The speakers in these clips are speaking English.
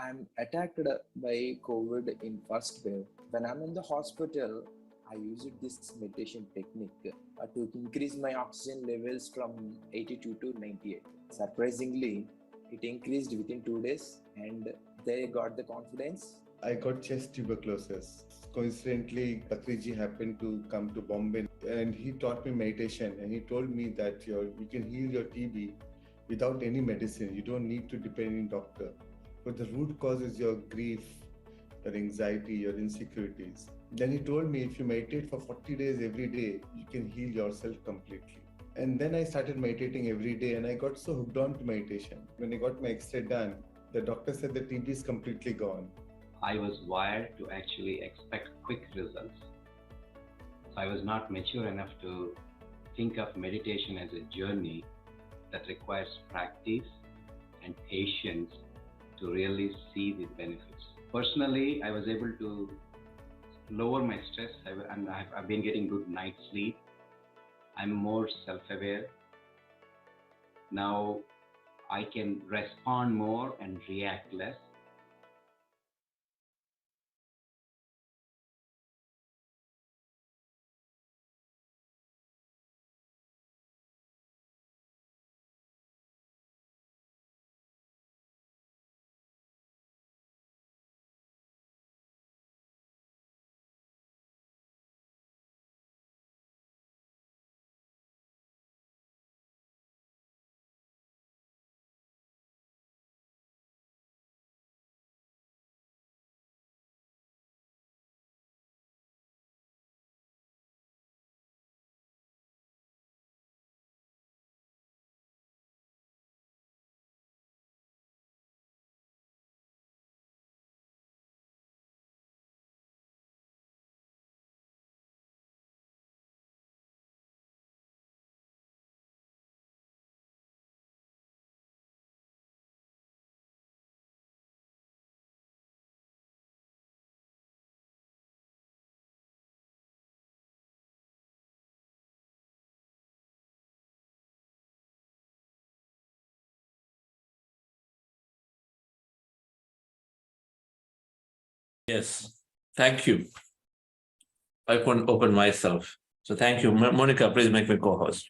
I'm attacked by COVID in first wave. When I'm in the hospital, I used this meditation technique to increase my oxygen levels from 82 to 98. Surprisingly, it increased within 2 days and they got the confidence. I got chest tuberculosis. Coincidentally, Patriji happened to come to Bombay and he taught me meditation and he told me that you can heal your TB without any medicine. You don't need to depend on doctor. But the root cause is your grief, your anxiety, your insecurities. Then he told me if you meditate for 40 days every day, you can heal yourself completely. And then I started meditating every day and I got so hooked on to meditation. When I got my X-ray done, the doctor said the TB is completely gone. I was wired to actually expect quick results. So I was not mature enough to think of meditation as a journey that requires practice and patience to really see the benefits. Personally, I was able to lower my stress and I've been getting good night's sleep. I'm more self-aware. Now I can respond more and react less. Yes, thank you. I couldn't open myself. So thank you. Monica, please make me co-host.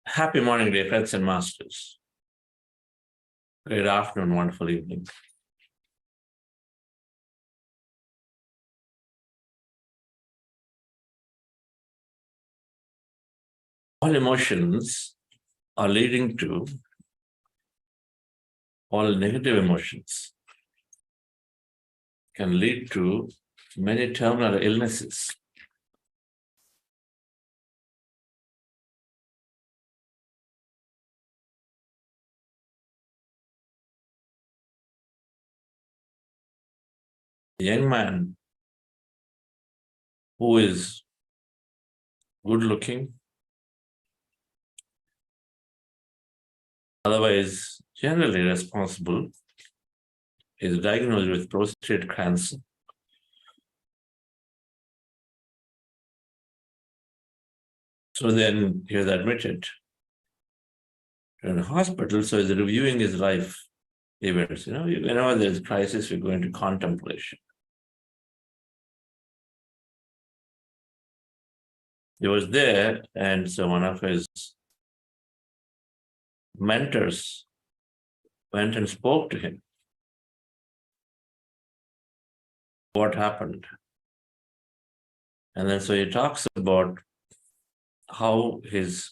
Happy morning, dear friends and masters. Great afternoon, wonderful evening. All emotions are leading to all negative emotions can lead to many terminal illnesses. A young man who is good looking, otherwise generally responsible, is diagnosed with prostate cancer. So then he is admitted in a hospital, so he's reviewing his life events. Whenever there's crisis, we go into contemplation. He was there, and so one of his mentors went and spoke to him. What happened? And then so he talks about how his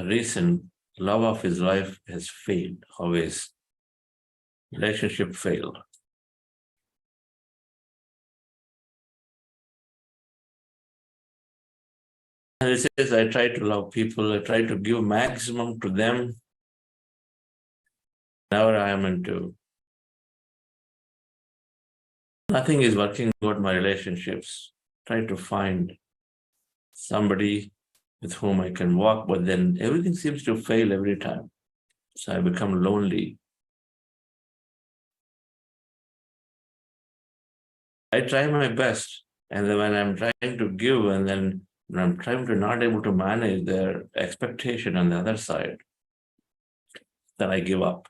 recent love of his life has failed, how his relationship failed. And he says, I try to love people, I try to give maximum to them. Now I am into nothing is working out my relationships. Try to find somebody with whom I can walk, but then everything seems to fail every time. So I become lonely. I try my best, and then when I'm trying to give, and then when I'm trying to not able to manage their expectation on the other side, then I give up.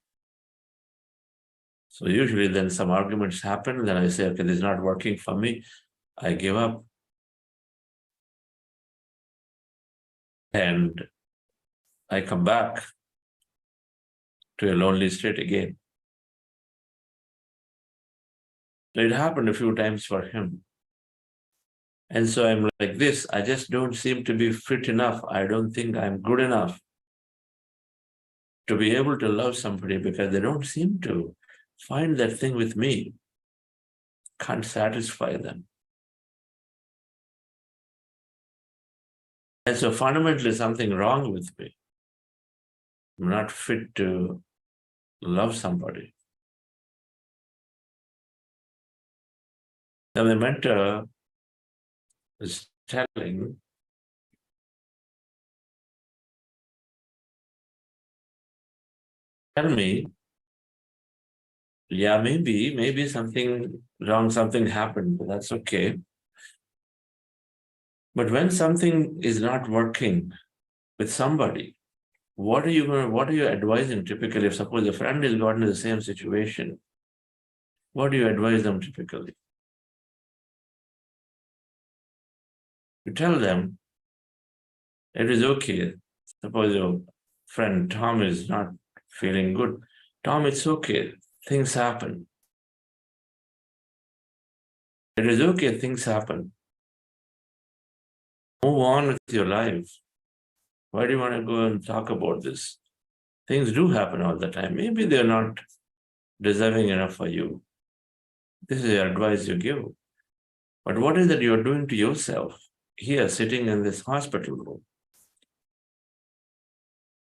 So usually then some arguments happen, then I say, okay, this is not working for me, I give up. And I come back to a lonely state again. So it happened a few times for him. And so I'm like this, I just don't seem to be fit enough. I don't think I'm good enough to be able to love somebody because they don't seem to find that thing with me. Can't satisfy them. And so fundamentally something wrong with me. I'm not fit to love somebody. Now the mentor is telling, tell me, yeah, maybe something wrong, something happened, but that's okay. But when something is not working with somebody, what are you advising typically? If suppose a friend is got into the same situation, what do you advise them typically? You tell them it is okay. Suppose your friend Tom is not feeling good. Tom, it's okay. Things happen. It is okay, things happen. Move on with your life. Why do you want to go and talk about this? Things do happen all the time. Maybe they're not deserving enough for you. This is the advice you give. But what is that you're doing to yourself here, sitting in this hospital room?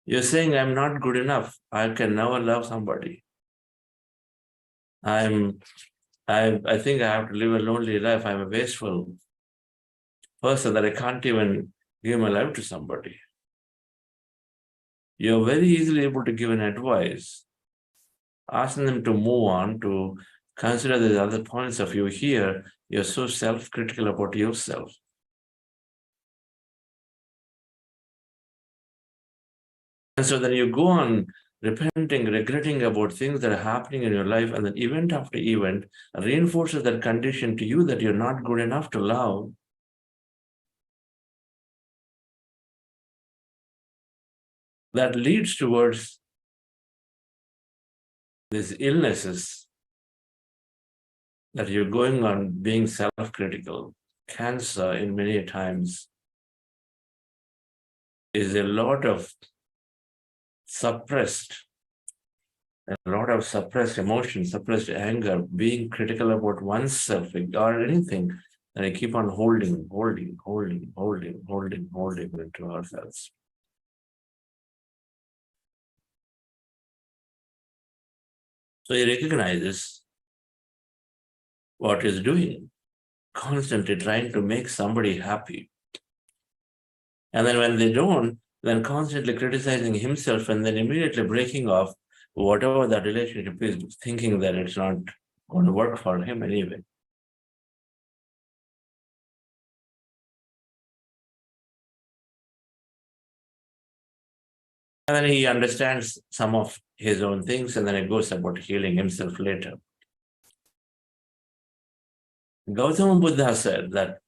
You're saying, I'm not good enough. I can never love somebody. I think I have to live a lonely life. I'm a wasteful person that I can't even give my life to somebody. You're very easily able to give an advice, asking them to move on, to consider the other points of view. Here, you're so self-critical about yourself. And so then you go on repenting, regretting about things that are happening in your life, and then event after event reinforces that condition to you that you're not good enough to love. That leads towards these illnesses that you're going on being self-critical. Cancer, in many times, is a lot of suppressed emotion, suppressed anger, being critical about oneself or anything, and I keep on holding into ourselves. So he recognizes what he's doing, constantly trying to make somebody happy. And then when they don't, then constantly criticizing himself and then immediately breaking off whatever that relationship is, thinking that it's not going to work for him anyway. And then he understands some of his own things, and then he goes about healing himself later. Gautama Buddha said that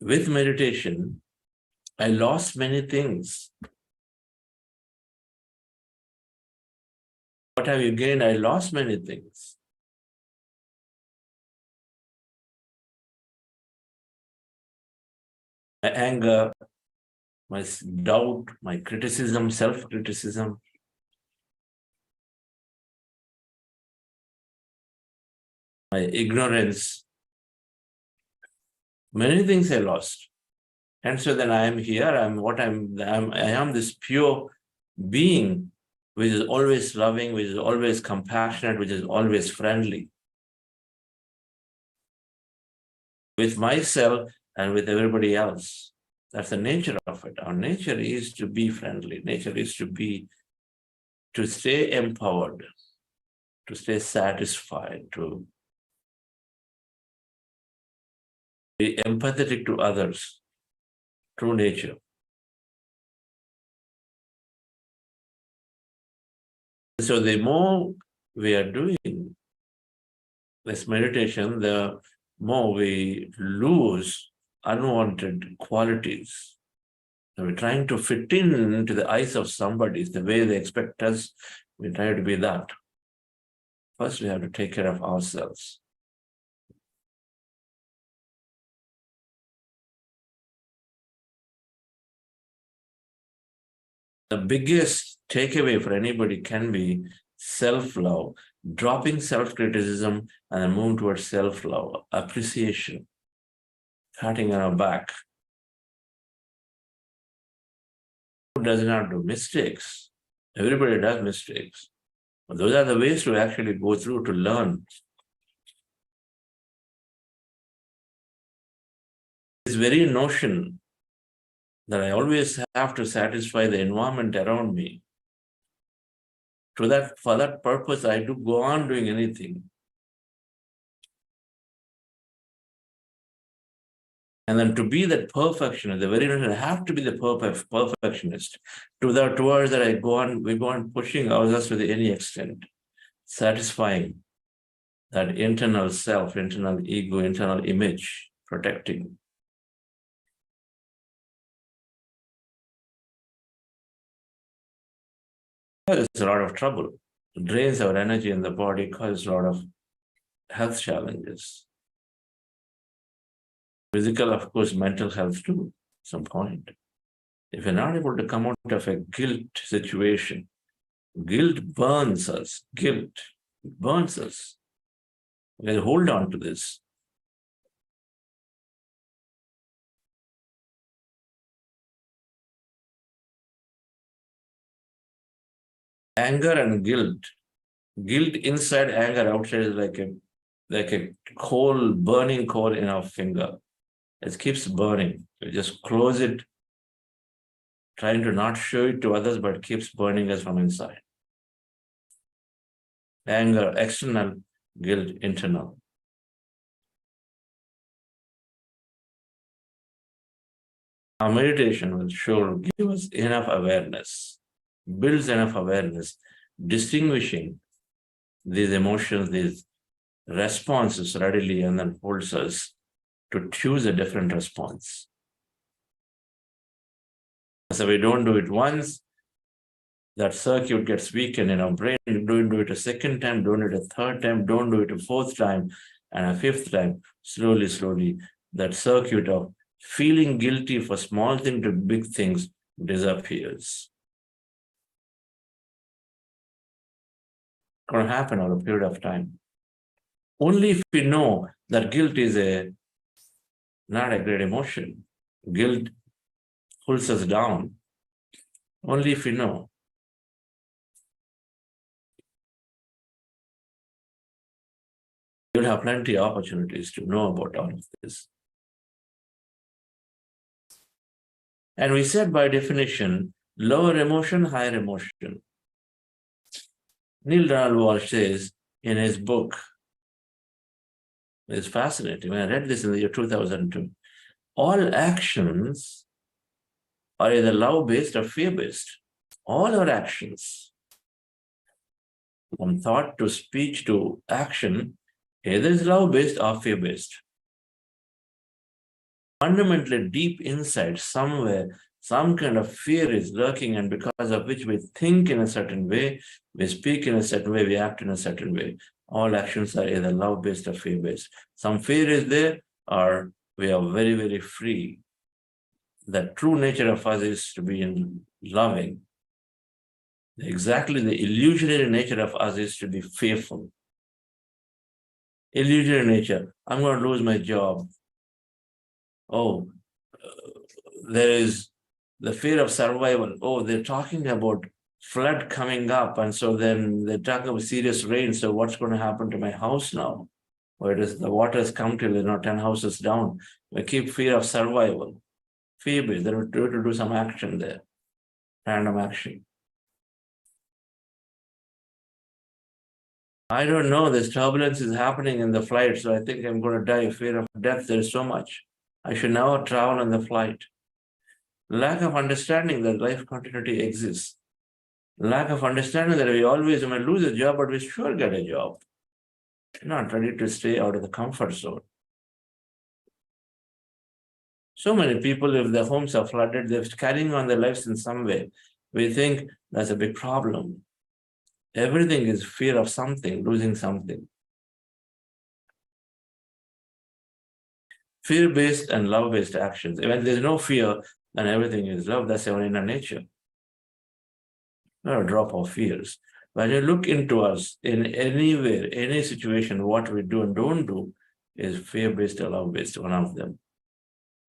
with meditation, I lost many things. What have you gained? I lost many things. My anger, my doubt, my criticism, self-criticism. My ignorance. Many things I lost. And so then I am here, I am this pure being which is always loving, which is always compassionate, which is always friendly with myself and with everybody else. That's the nature of it. Our nature is to be friendly. Nature is to stay empowered, to stay satisfied, to be empathetic to others. True nature. so the more we are doing this meditation, the more we lose unwanted qualities. So we're trying to fit into the eyes of somebody, the way they expect us, we try to be that. First, we have to take care of ourselves. The biggest takeaway for anybody can be self-love, dropping self-criticism and then moving towards self-love, appreciation, patting on our back. Who does not do mistakes? Everybody does mistakes. But those are the ways to actually go through to learn. This very notion that I always have to satisfy the environment around me. For that purpose, I do go on doing anything. And then to be that perfectionist, the very notion, I have to be the perfectionist. Towards that, we go on pushing ourselves to any extent, satisfying that internal self, internal ego, internal image, protecting. There's a lot of trouble. It drains our energy in the body, causes a lot of health challenges. Physical, of course, mental health too, at some point. If you're not able to come out of a guilt situation, guilt burns us. Guilt burns us. We can hold on to this. Anger and guilt. Guilt inside, anger outside is like a coal, burning coal in our finger. It keeps burning. We just close it, trying to not show it to others, but it keeps burning us from inside. Anger, external, guilt, internal. Our meditation will sure give us enough awareness, builds enough awareness, distinguishing these emotions, these responses readily, and then holds us to choose a different response. So we don't do it once, that circuit gets weakened in our brain. Don't do it a second time, don't do it a third time, don't do it a fourth time, and a fifth time. Slowly, slowly, that circuit of feeling guilty for small things to big things disappears. It's going to happen over a period of time. Only if we know that guilt is not a great emotion. Guilt pulls us down. Only if we know. You'll have plenty of opportunities to know about all of this. And we said by definition, lower emotion, higher emotion. Neil Donald Walsh says in his book, it's fascinating. When I read this in the year 2002, all actions are either love-based or fear-based. All our actions, from thought to speech to action, either is love-based or fear-based. Fundamentally, deep inside, somewhere, some kind of fear is lurking, and because of which we think in a certain way, we speak in a certain way, we act in a certain way. All actions are either love-based or fear-based. Some fear is there, or we are very, very free. The true nature of us is to be in loving. Exactly the illusionary nature of us is to be fearful. Illusionary nature, I'm going to lose my job. Oh, there is the fear of survival. Oh, they're talking about flood coming up, and so then they talk about serious rain. So what's going to happen to my house now? Or it is the water has come till 10 houses down. We keep fear of survival. Fear-based. They would to do some action there. Random action. I don't know. This turbulence is happening in the flight, so I think I'm going to die. Fear of death. There is so much. I should never travel on the flight. Lack of understanding that life continuity exists. Lack of understanding that we always may lose a job, but we sure get a job. Not ready to stay out of the comfort zone. So many people, if their homes are flooded, they're carrying on their lives in some way. We think that's a big problem. Everything is fear of something, losing something. Fear-based and love-based actions. When there's no fear, then everything is love. That's our inner nature. Not a drop of fears. When you look into us in anywhere, any situation, what we do and don't do is fear-based or love-based, one of them.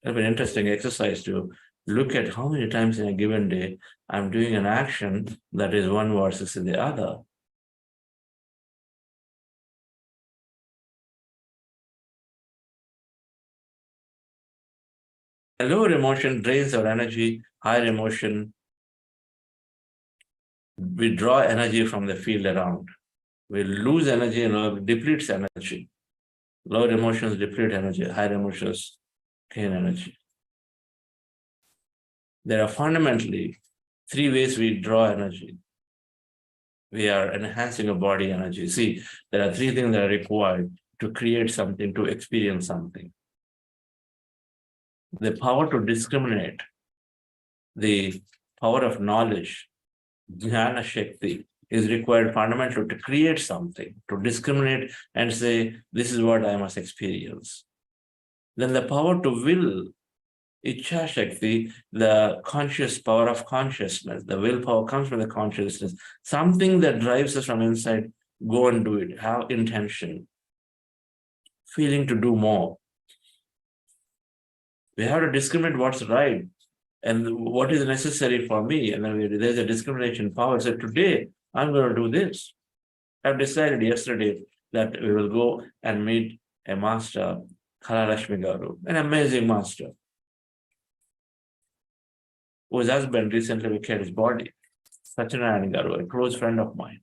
It'll be an interesting exercise to look at how many times in a given day I'm doing an action that is one versus the other. A lower emotion drains our energy, higher emotion, we draw energy from the field around. We lose energy and depletes energy. Lower emotions deplete energy, higher emotions gain energy. There are fundamentally 3 ways we draw energy. We are enhancing our body energy. See, there are 3 things that are required to create something, to experience something. The power to discriminate, the power of knowledge, Dhyana Shakti, is required fundamentally to create something, to discriminate and say, this is what I must experience. Then the power to will, Ichha Shakti, the conscious power of consciousness, the willpower comes from the consciousness, something that drives us from inside, go and do it, have intention, feeling to do more. We have to discriminate what's right and what is necessary for me. And then there's a discrimination power. So today, I'm going to do this. I've decided yesterday that we will go and meet a master, Kalalashmi Garu, an amazing master, whose husband recently vacated his body, Satyanarayana Garu, a close friend of mine.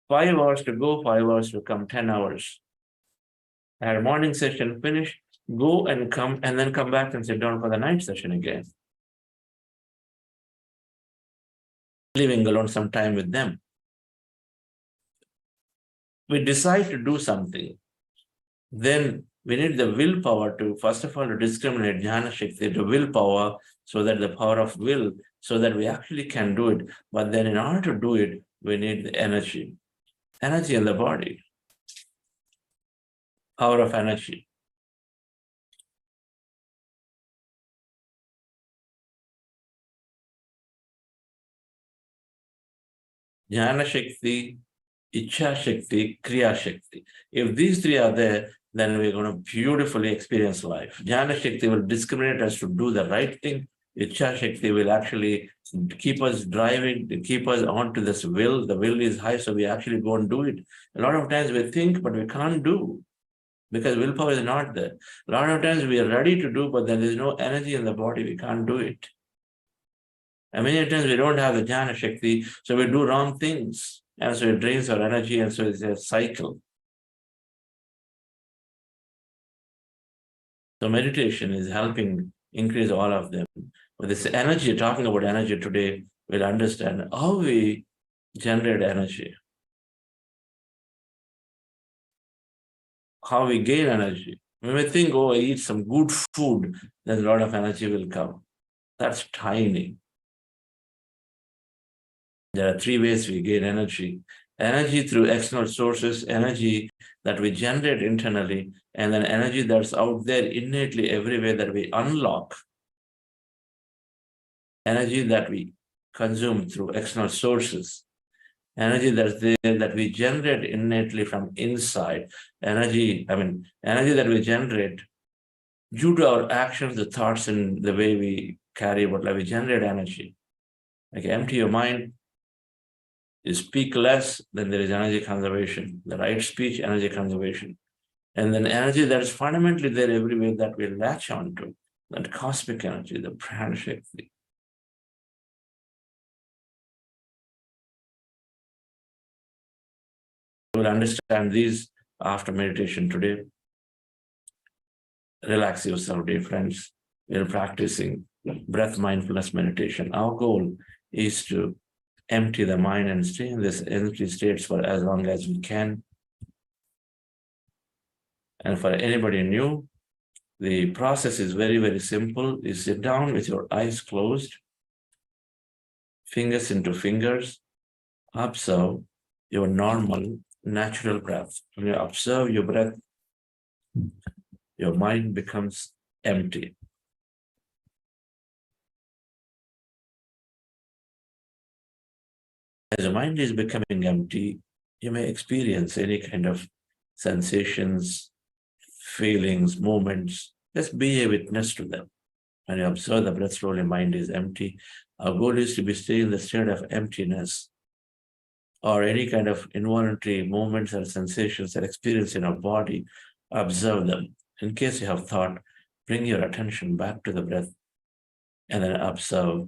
5 hours to go, 5 hours to come, 10 hours. I had a morning session, finish, go and come, and then come back and sit down for the night session again. Leaving alone some time with them. We decide to do something, then we need the willpower to, first of all, to discriminate Dhyana Shakti, to willpower, so that the power of will, so that we actually can do it. But then in order to do it, we need the energy in the body, power of energy. Dhyana Shakti, Ichha Shakti, Kriya Shakti. If these 3 are there, then we're going to beautifully experience life. Dhyana Shakti will discriminate us to do the right thing. Ichha Shakti will actually keep us driving, keep us onto this will. The will is high, so we actually go and do it. A lot of times we think, but we can't do, because willpower is not there. A lot of times we are ready to do, but then there's no energy in the body, we can't do it. And many times we don't have the Dhyana Shakti, so we do wrong things. And so it drains our energy, and so it's a cycle. So meditation is helping increase all of them. But this energy, talking about energy today, we'll understand how we generate energy, how we gain energy. When we think, oh, I eat some good food, then a lot of energy will come. That's tiny. There are 3 ways we gain energy. Energy through external sources, energy that we generate internally, and then energy that's out there innately everywhere that we unlock. Energy that we consume through external sources. Energy that's there that we generate innately from inside. Energy that we generate due to our actions, the thoughts, and the way we carry about life. We generate energy. Like, empty your mind. You speak less, then there is energy conservation. The right speech, energy conservation. And then energy that is fundamentally there everywhere that we latch onto, that cosmic energy, the Prana Shakti. You will understand these after meditation today. Relax yourself, dear friends. We are practicing breath mindfulness meditation. Our goal is to empty the mind and stay in this empty states for as long as we can. And for anybody new, the process is very, very simple. You sit down with your eyes closed, fingers into fingers, observe your normal, natural breath. When you observe your breath, your mind becomes empty. As your mind is becoming empty, you may experience any kind of sensations, feelings, movements. Just be a witness to them. When you observe the breath slowly, mind is empty. Our goal is to be stay in the state of emptiness, or any kind of involuntary movements or sensations that experience in our body, observe them. In case you have thought, bring your attention back to the breath and then observe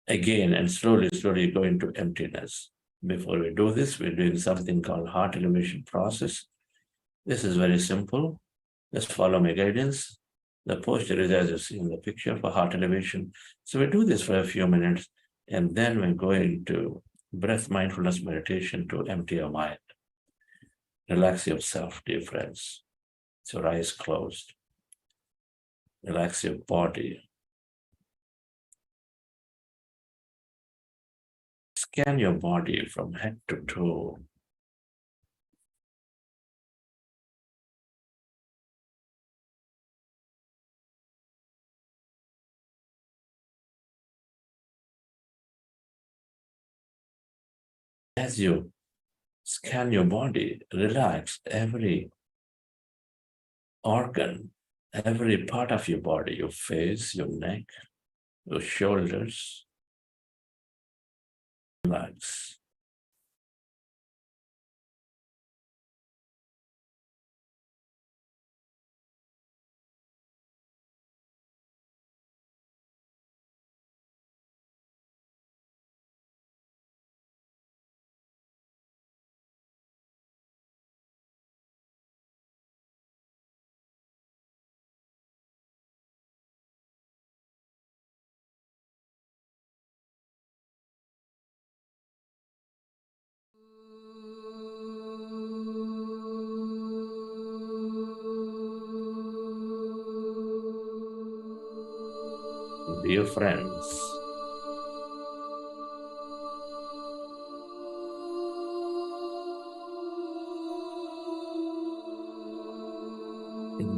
again, and slowly, slowly go into emptiness. Before we do this, we're doing something called heart elevation process. This is very simple. Just follow my guidance. The posture is as you see in the picture for heart elevation. So we do this for a few minutes, and then we go into breath mindfulness meditation to empty your mind. Relax yourself, dear friends. With your eyes closed. Relax your body. Scan your body from head to toe. As you scan your body, relax every organ, every part of your body, your face, your neck, your shoulders. Relax. Dear friends,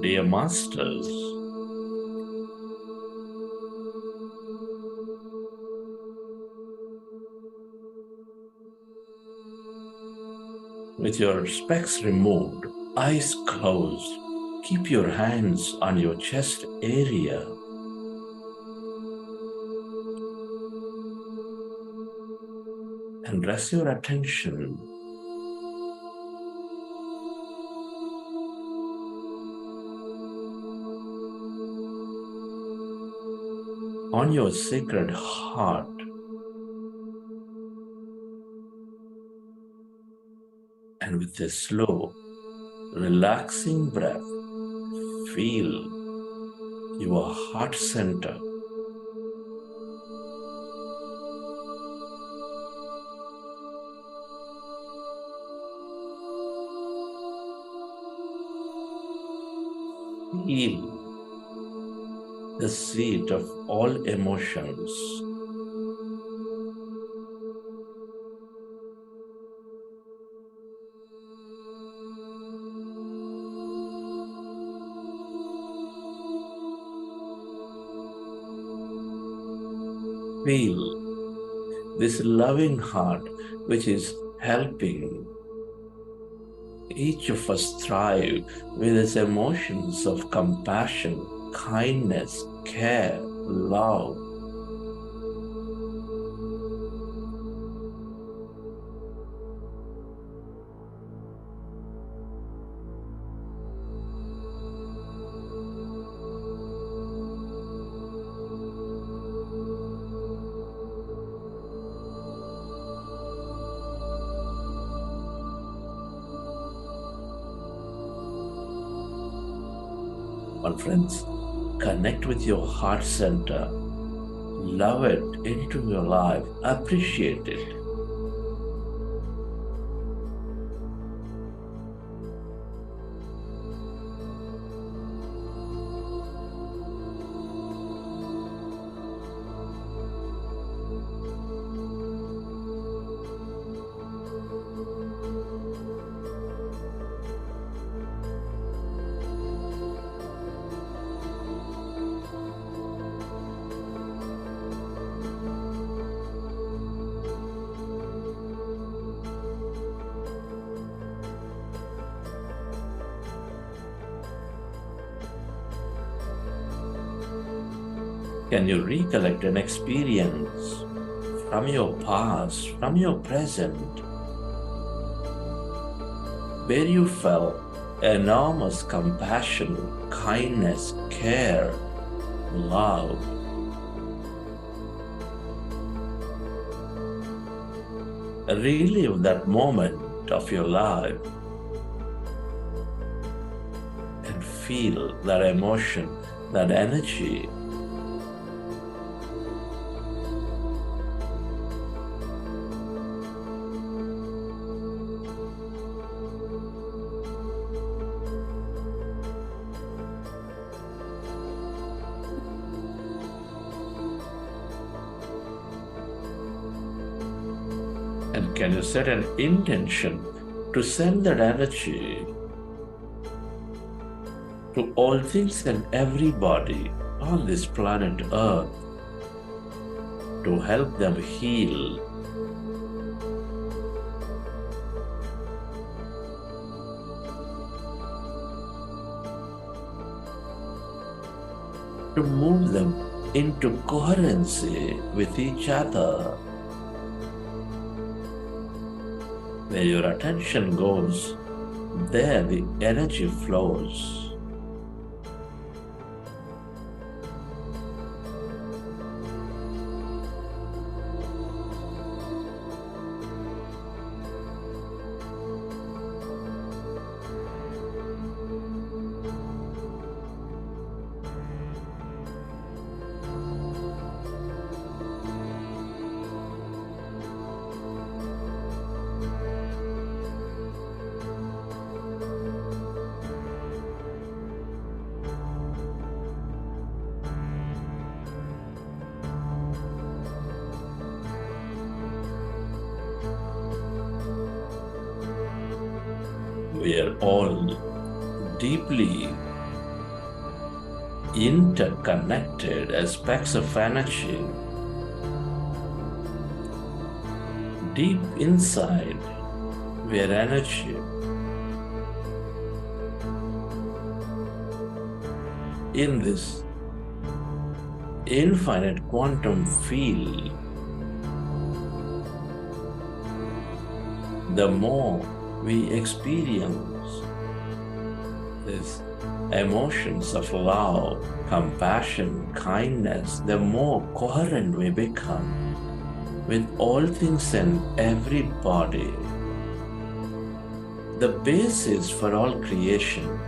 dear masters, with your specs removed, eyes closed, keep your hands on your chest area. And rest your attention on your sacred heart. And with a slow, relaxing breath, feel your heart center. Feel the seat of all emotions. Feel this loving heart which is helping each of us thrive with its emotions of compassion, kindness, care, love. Well, friends, connect with your heart center love it into your life, appreciate it. Can you recollect an experience from your past, from your present, where you felt enormous compassion, kindness, care, love? Relive that moment of your life and feel that emotion, that energy. And can you set an intention to send that energy to all things and everybody on this planet Earth to help them heal? To move them into coherence with each other. Where your attention goes, there the energy flows. We are all deeply interconnected aspects of energy. Deep inside, we are energy. In this infinite quantum field, the more we experience these emotions of love, compassion, kindness, the more coherent we become with all things and everybody. The basis for all creation.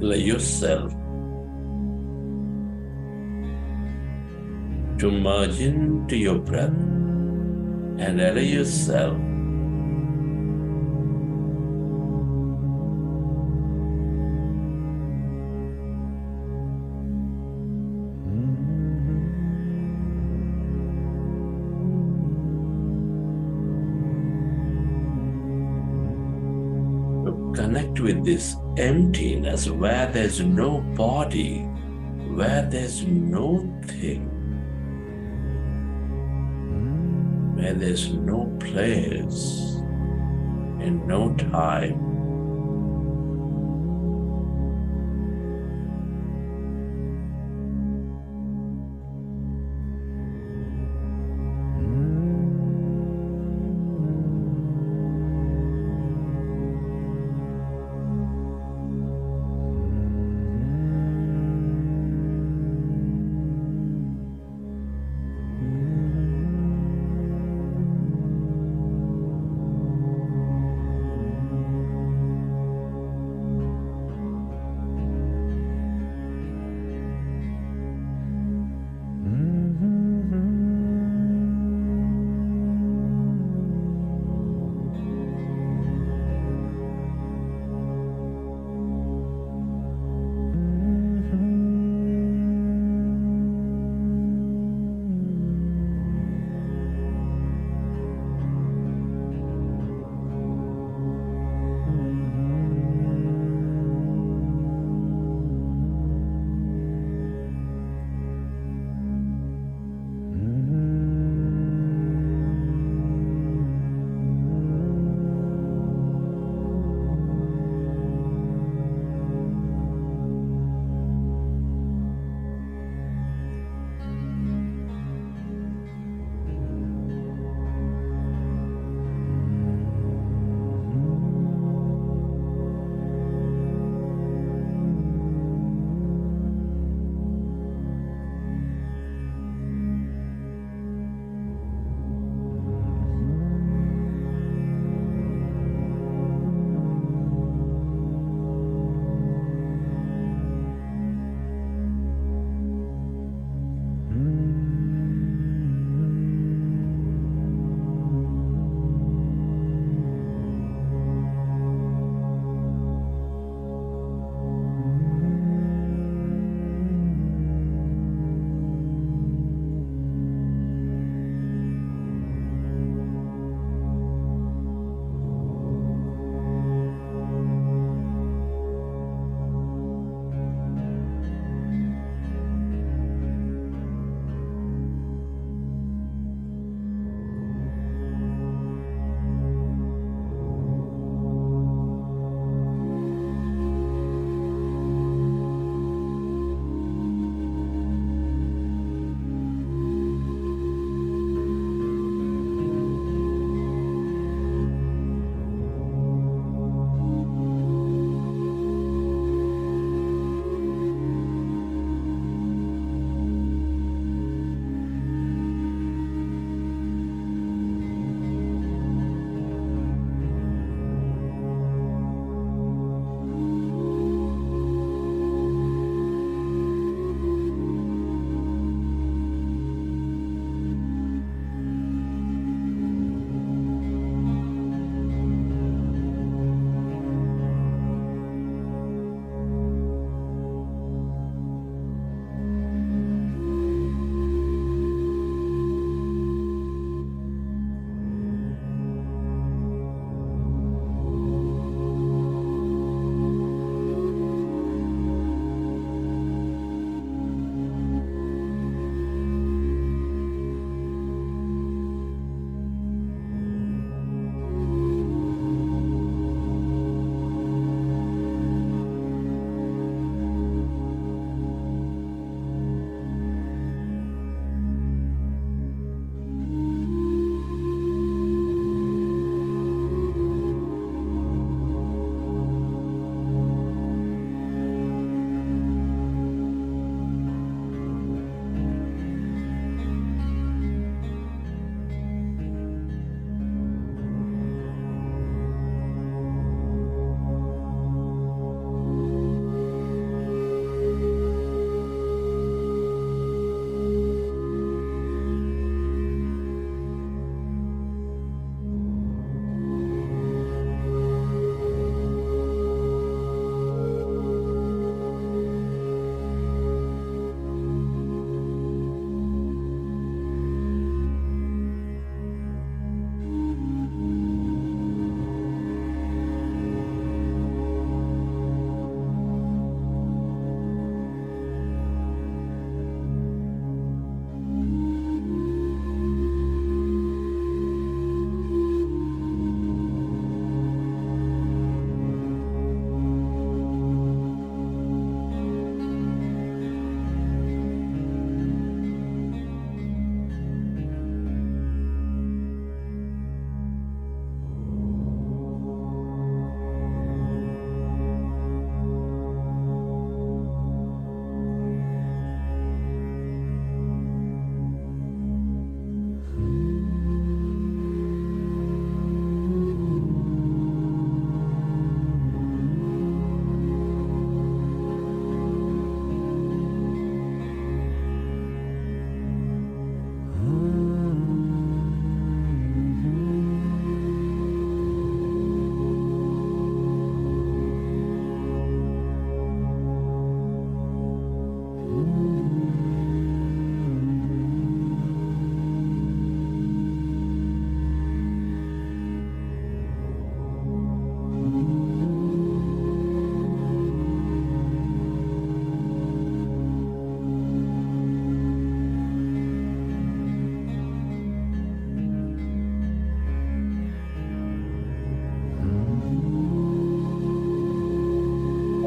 allow yourself to merge into your breath and allow yourself to connect with this emptiness where there's no body, where there's no thing, where there's no place and no time.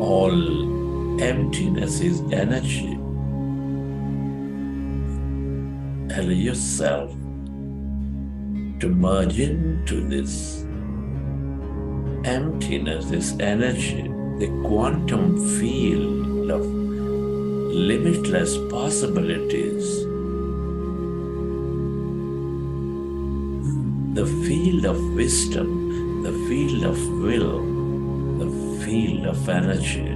all emptiness is energy. Allow yourself to merge into this emptiness, this energy, the quantum field of limitless possibilities, the field of wisdom, the field of will, the field of energy.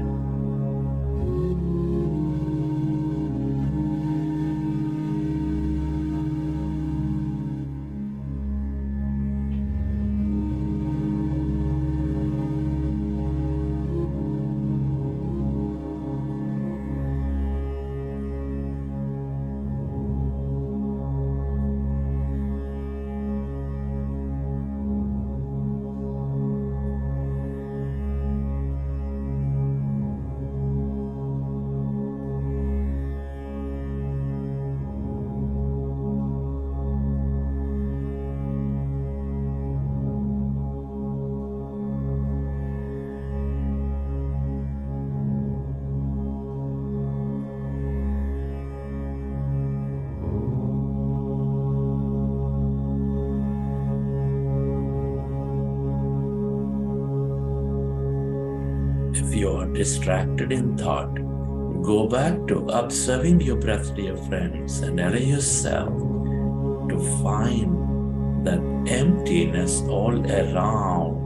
If you are distracted in thought, go back to observing your breath, dear friends, and allow yourself to find that emptiness all around.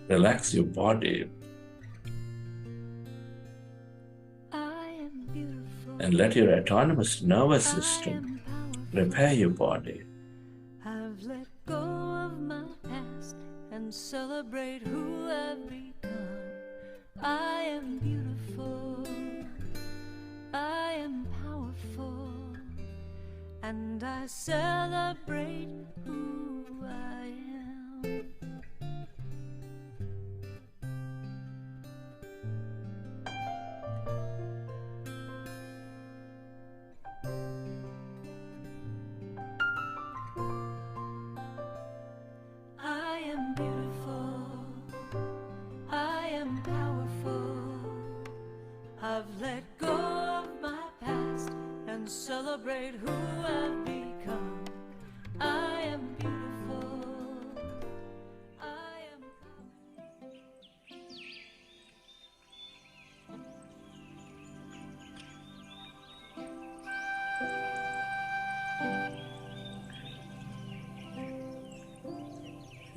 Relax your body and let your autonomous nervous system repair your body. I've let go of my past and celebrate who I've become. I am beautiful, I am powerful, and I celebrate who I am. I am beautiful, I am powerful, I've let go of my past and celebrate who I've become. I am beautiful, I am powerful.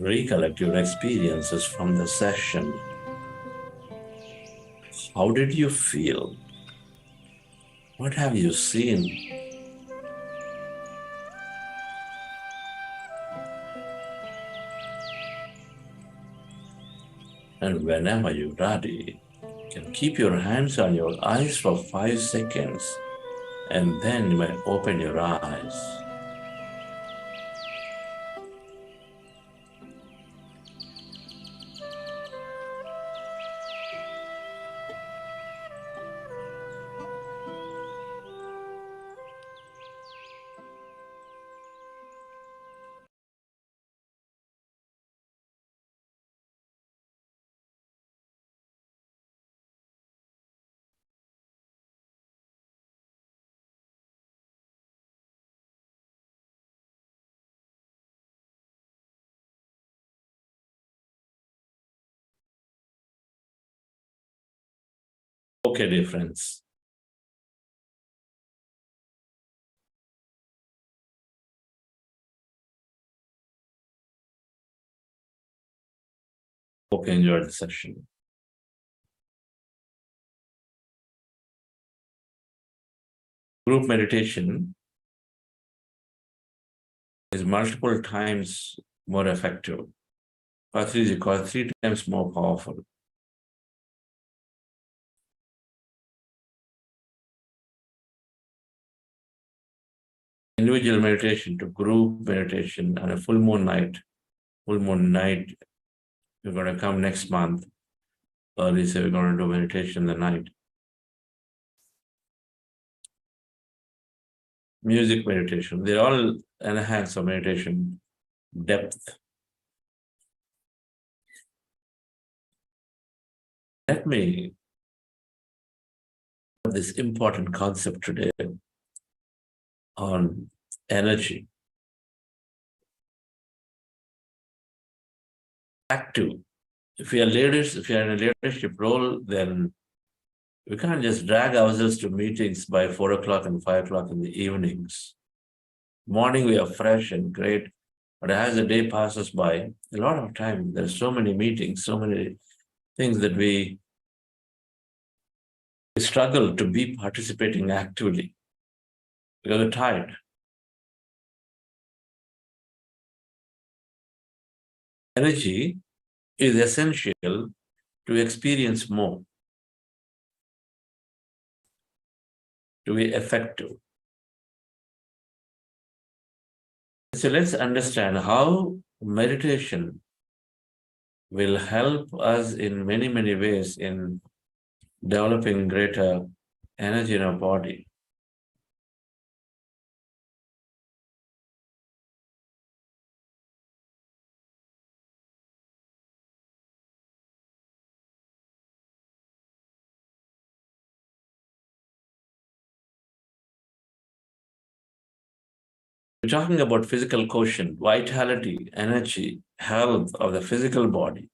Recollect your experiences from the session. How did you feel? What have you seen? And whenever you're ready, you can keep your hands on your eyes for 5 seconds, and then you may open your eyes. Okay, dear friends. Hope you enjoyed the session. Group meditation is multiple times more effective. Patriji called 3 times more powerful. individual meditation to group meditation on a full moon night. Full moon night, we're going to come next month. Early, so we're going to do meditation in the night. Music meditation, they all enhance our meditation depth. Let me have this important concept today on energy. Active. If we are leaders, if we are in a leadership role, then we can't just drag ourselves to meetings by 4 o'clock and 5 o'clock in the evenings. Morning we are fresh and great, but as the day passes by, a lot of time, there are so many meetings, so many things that we struggle to be participating actively because we're tired. Energy is essential to experience more, to be effective. So let's understand how meditation will help us in many, many ways in developing greater energy in our body. We're talking about physical quotient, vitality, energy, health of the physical body.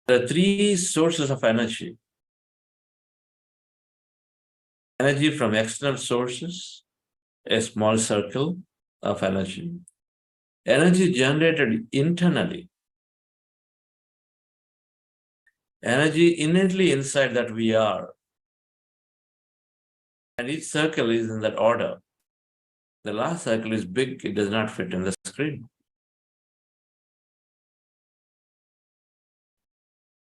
There are three sources of energy. Energy from external sources, a small circle of energy. Energy generated internally. Energy innately inside that we are. And each circle is in that order. The last circle is big, it does not fit in the screen.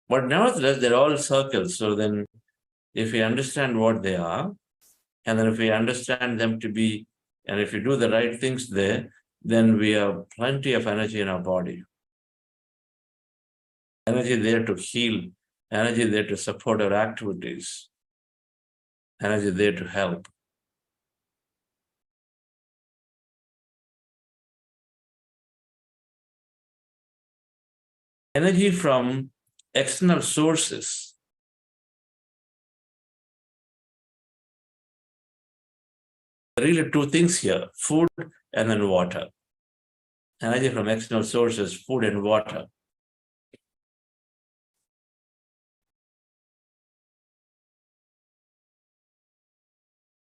But nevertheless, they're all circles. So then, if we understand what they are, and then if we understand them to be, and if we do the right things there, then we have plenty of energy in our body. Energy there to heal, energy there to support our activities, energy there to help. Energy from external sources. Really two things here, food and then water. Energy from external sources, food and water.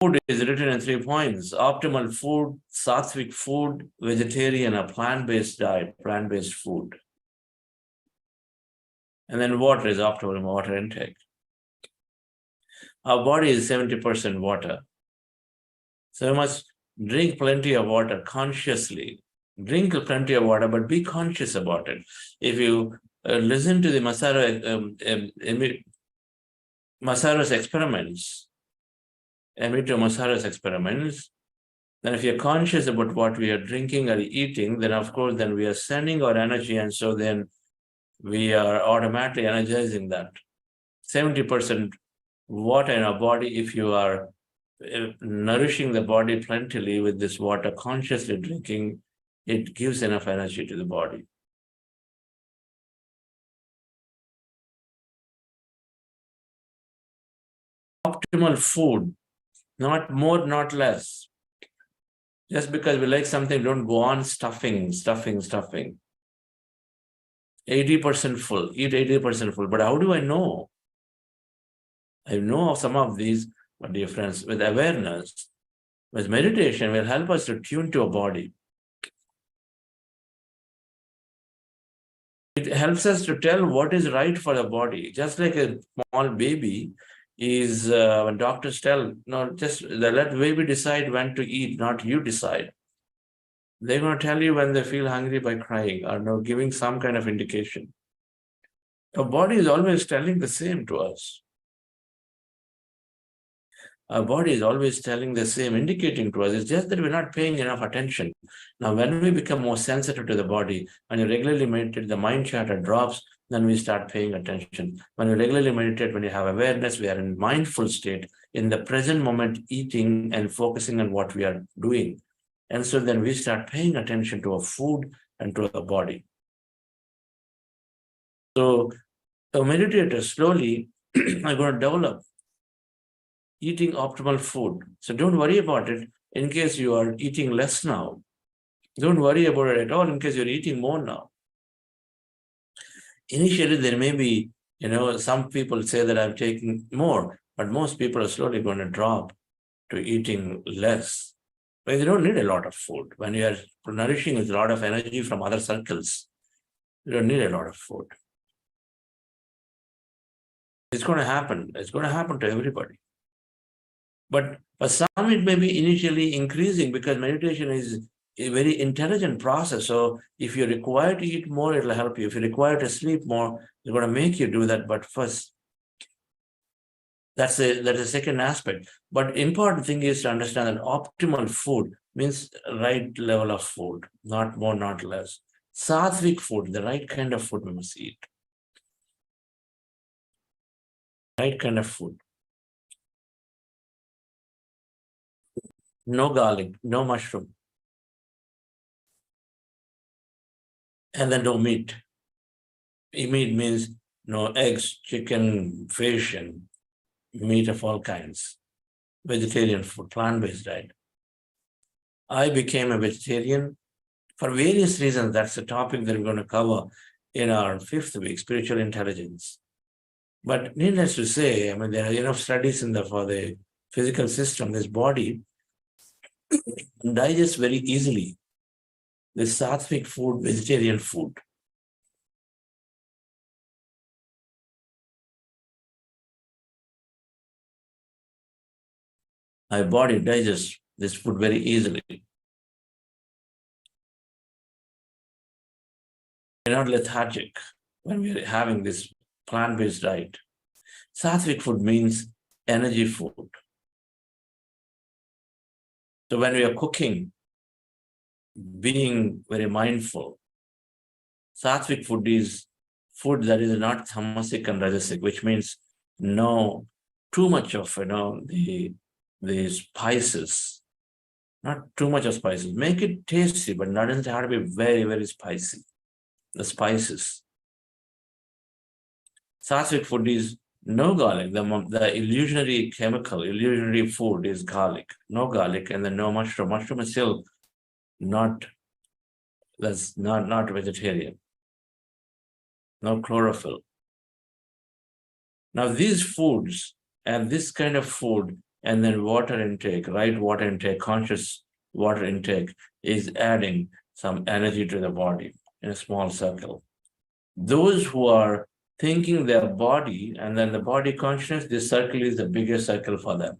Food is written in 3 points. Optimal food, sattvic food, vegetarian or plant-based diet, plant-based food. And then water is optimal water intake. Our body is 70% water. So we must drink plenty of water consciously. Drink plenty of water, but be conscious about it. If you listen to the Masaru's experiments, Emito Masaru's experiments, then if you're conscious about what we are drinking or eating, then of course, then we are sending our energy, and so then we are automatically energizing that. 70% water in our body, if you are nourishing the body plentifully with this water, consciously drinking, it gives enough energy to the body. Optimal food, not more, not less. Just because we like something, don't go on stuffing. 80% full, eat 80% full. But how do I know? I know of some of these, my dear friends, with awareness, with meditation will help us to tune to our body. It helps us to tell what is right for the body. Just like a small baby is, when doctors tell, no, just let baby decide when to eat, not you decide. They're going to tell you when they feel hungry by crying or giving some kind of indication. Our body is always telling the same to us. Our body is always telling the same, indicating to us. It's just that we're not paying enough attention. Now, when we become more sensitive to the body, when you regularly meditate, the mind chatter drops, then we start paying attention. When you regularly meditate, when you have awareness, we are in mindful state, in the present moment, eating and focusing on what we are doing. And so then we start paying attention to our food and to our body. So a meditator slowly are going to develop eating optimal food. So don't worry about it in case you are eating less now. Don't worry about it at all in case you're eating more now. Initially, there may be, some people say that I'm taking more, but most people are slowly going to drop to eating less. But you don't need a lot of food. When you are nourishing with a lot of energy from other circles, you don't need a lot of food. It's going to happen. It's going to happen to everybody. But for some, it may be initially increasing because meditation is a very intelligent process. So if you're required to eat more, it'll help you. If you're required to sleep more, it's going to make you do that. But first, that's a second aspect. But important thing is to understand that optimal food means right level of food, not more, not less. Sattvic food, the right kind of food we must eat. Right kind of food. No garlic, no mushroom. And then no meat. Meat means no eggs, chicken, fish, and meat of all kinds. Vegetarian food, plant-based diet. I became a vegetarian for various reasons. That's a topic that we're going to cover in our 5th week, spiritual intelligence. But needless to say, there are enough studies for the physical system, this body digests very easily this sattvic food, vegetarian food. Our body digests this food very easily. We're not lethargic when we're having this plant-based diet. Sattvic food means energy food. So when we are cooking, being very mindful, sattvic food is food that is not tamasic and rajasic, which means no too much of the spices, not too much of spices. Make it tasty, but not doesn't have to be very, very spicy. The spices. Sattvic food is no garlic. The illusionary chemical, illusionary food is garlic. No garlic, and then no mushroom. Mushroom is still that's not vegetarian. No chlorophyll. Now these foods and this kind of food and then water intake, right water intake, conscious water intake is adding some energy to the body in a small circle. Those who are thinking their body and then the body consciousness, this circle is the biggest circle for them.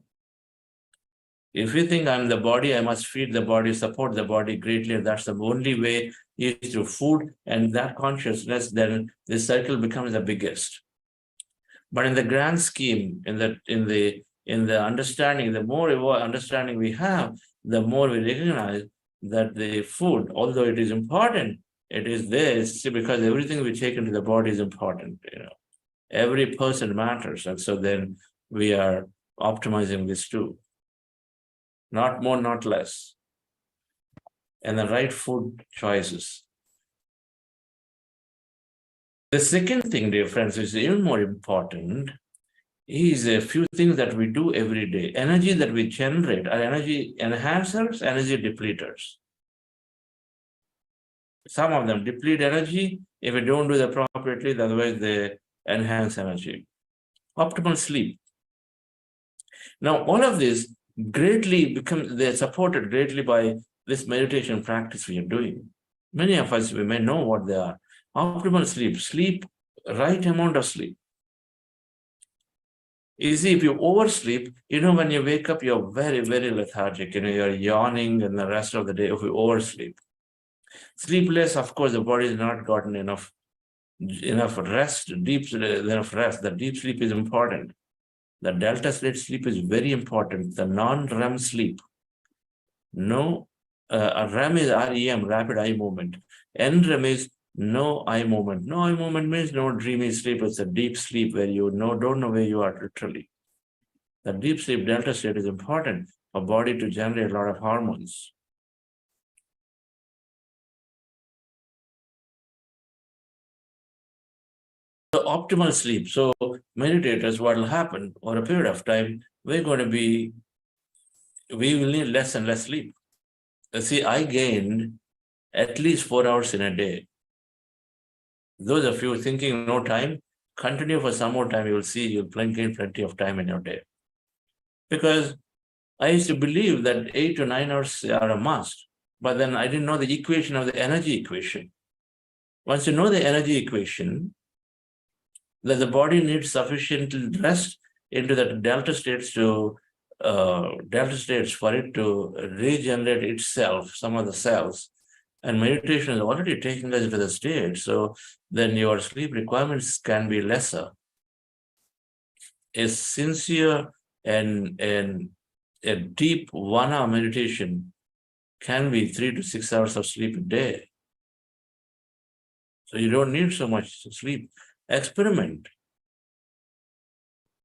If you think I'm the body, I must feed the body, support the body greatly, and that's the only way is through food and that consciousness, then this circle becomes the biggest. But in the grand scheme, in the understanding, the more understanding we have, the more we recognize that the food, although it is important, it is there because everything we take into the body is important. Every person matters, and so then we are optimizing this too. Not more, not less. And the right food choices. The second thing, dear friends, which is even more important, is a few things that we do every day. Energy that we generate are energy enhancers, energy depleters. Some of them deplete energy if we don't do them appropriately, otherwise they enhance energy. Optimal sleep. Now, all of this they're supported greatly by this meditation practice we are doing. Many of us, we may know what they are. Optimal sleep, right amount of sleep. You see, if you oversleep, when you wake up, you're very, very lethargic. You're yawning and the rest of the day if you oversleep. Sleepless, of course, the body has not gotten enough rest, enough rest. The deep sleep is important. The delta state sleep is very important. The non-REM sleep. No, REM is REM, rapid eye movement. NREM is no eye movement. No eye movement means no dreamy sleep. It's a deep sleep where you don't know where you are literally. The deep sleep delta state is important for body to generate a lot of hormones. So optimal sleep. So meditators, what will happen over a period of time, we will need less and less sleep. See, I gained at least 4 hours in a day. Those of you thinking no time, continue for some more time, you will see you'll gain plenty of time in your day. Because I used to believe that 8 to 9 hours are a must, but then I didn't know the equation of the energy equation. Once you know the energy equation, that the body needs sufficient rest into the delta states for it to regenerate itself, some of the cells. And meditation is already taking us into the state, so then your sleep requirements can be lesser. A sincere and a deep 1 hour meditation can be 3 to 6 hours of sleep a day. So you don't need so much sleep. Experiment.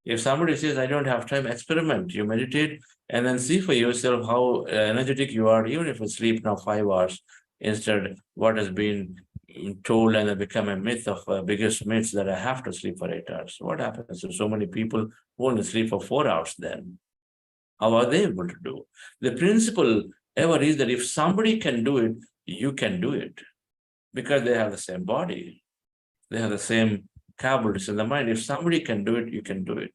If somebody says, I don't have time, experiment. You meditate and then see for yourself how energetic you are, even if you sleep now 5 hours, instead what has been told and become a myth of biggest myths that I have to sleep for 8 hours. What happens to so many people who only sleep for 4 hours then? How are they able to do? The principle ever is that if somebody can do it, you can do it. Because they have the same body. They have the same capabilities in the mind. If somebody can do it, you can do it.